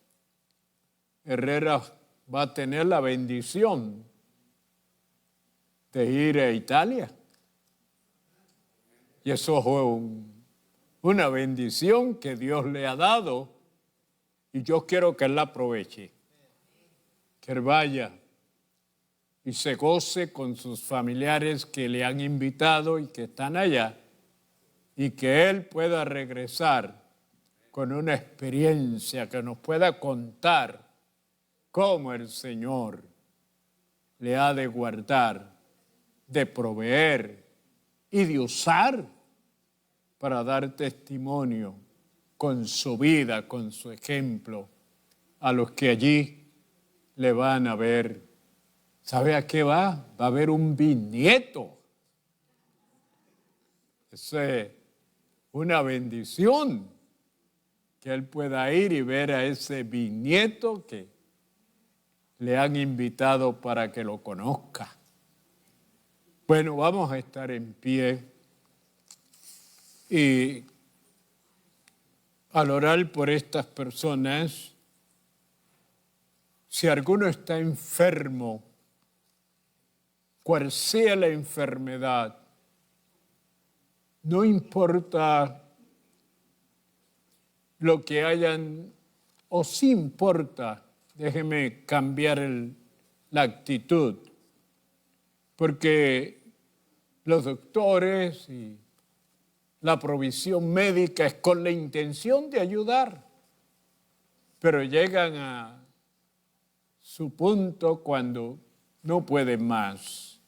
Herreras va a tener la bendición de ir a Italia. Y eso fue una bendición que Dios le ha dado, y yo quiero que él la aproveche, que él vaya y se goce con sus familiares que le han invitado y que están allá, y que él pueda regresar con una experiencia, que nos pueda contar cómo el Señor le ha de guardar, de proveer y de usar para dar testimonio con su vida, con su ejemplo, a los que allí le van a ver. ¿Sabe a qué va? Va a haber un bisnieto. Es una bendición que él pueda ir y ver a ese bisnieto que le han invitado para que lo conozca. Bueno, vamos a estar en pie y al orar por estas personas, si alguno está enfermo, cual sea la enfermedad, no importa lo que hayan, o sí importa, déjeme cambiar la actitud, porque los doctores y la provisión médica es con la intención de ayudar, pero llegan a su punto cuando no pueden más.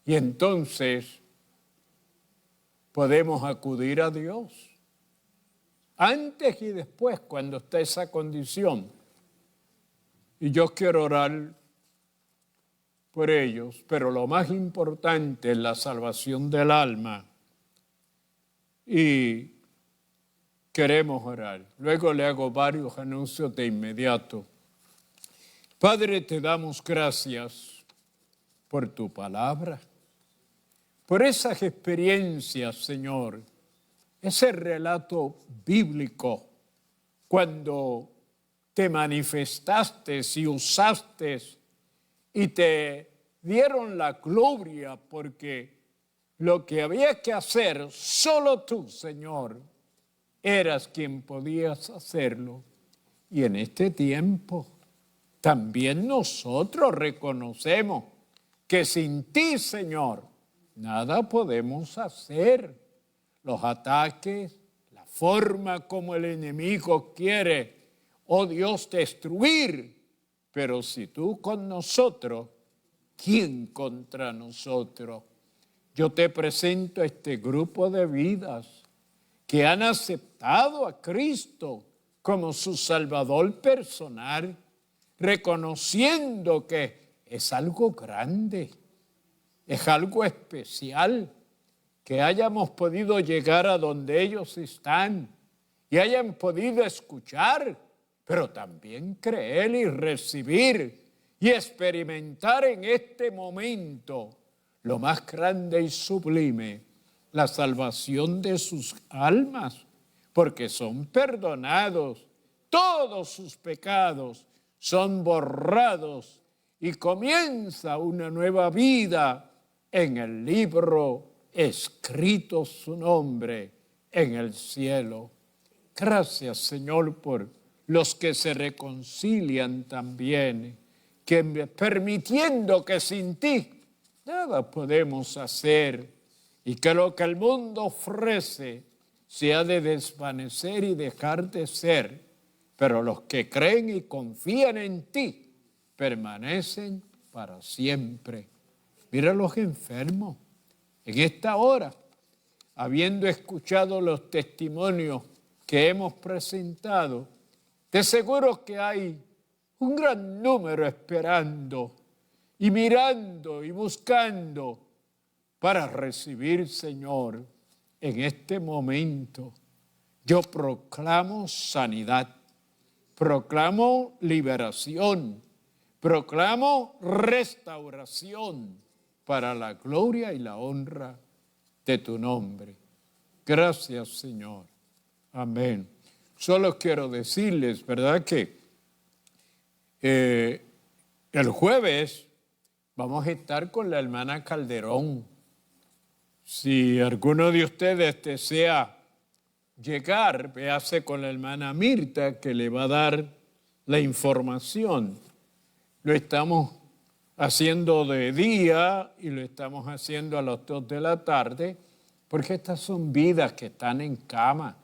Y entonces podemos acudir a Dios. Antes y después, cuando está esa condición. Y yo quiero orar por ellos, pero lo más importante es la salvación del alma. Y queremos orar. Luego le hago varios anuncios de inmediato. Padre, te damos gracias por tu palabra, por esas experiencias, Señor, ese relato bíblico, cuando te manifestaste y usaste y te dieron la gloria, porque lo que había que hacer, solo tú, Señor, eras quien podías hacerlo. Y en este tiempo, también nosotros reconocemos que sin ti, Señor, nada podemos hacer. Los ataques, la forma como el enemigo quiere, oh Dios, destruir Pero si tú con nosotros, ¿quién contra nosotros? Yo te presento a este grupo de vidas que han aceptado a Cristo como su Salvador personal, reconociendo que es algo grande, es algo especial, que hayamos podido llegar a donde ellos están y hayan podido escuchar, pero también creer y recibir y experimentar en este momento lo más grande y sublime, la salvación de sus almas, porque son perdonados, todos sus pecados son borrados y comienza una nueva vida en el libro escrito su nombre en el cielo. Gracias, Señor, por los que se reconcilian también, que permitiendo que sin ti nada podemos hacer y que lo que el mundo ofrece se ha de desvanecer y dejar de ser, pero los que creen y confían en ti permanecen para siempre. Mira los enfermos en esta hora, habiendo escuchado los testimonios que hemos presentado, de seguro que hay un gran número esperando y mirando y buscando para recibir, Señor, en este momento. Yo proclamo sanidad, proclamo liberación, proclamo restauración para la gloria y la honra de tu nombre. Gracias, Señor. Amén. Solo quiero decirles, ¿verdad?, que el jueves vamos a estar con la hermana Calderón. Si alguno de ustedes desea llegar, véase con la hermana Mirta, que le va a dar la información. Lo estamos haciendo de día y lo estamos haciendo a las 2 de la tarde, porque estas son vidas que están en cama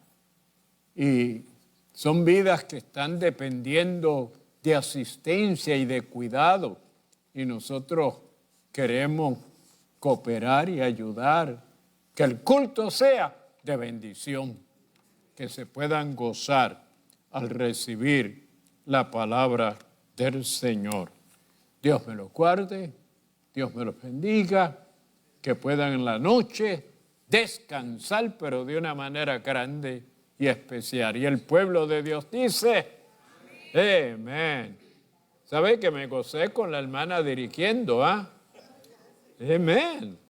y son vidas que están dependiendo de asistencia y de cuidado, y nosotros queremos cooperar y ayudar, que el culto sea de bendición, que se puedan gozar al recibir la palabra del Señor. Dios me los guarde, Dios me los bendiga, que puedan en la noche descansar, pero de una manera grande y especial. Y el pueblo de Dios dice, amén. ¿Sabe que me gocé con la hermana dirigiendo? Amén.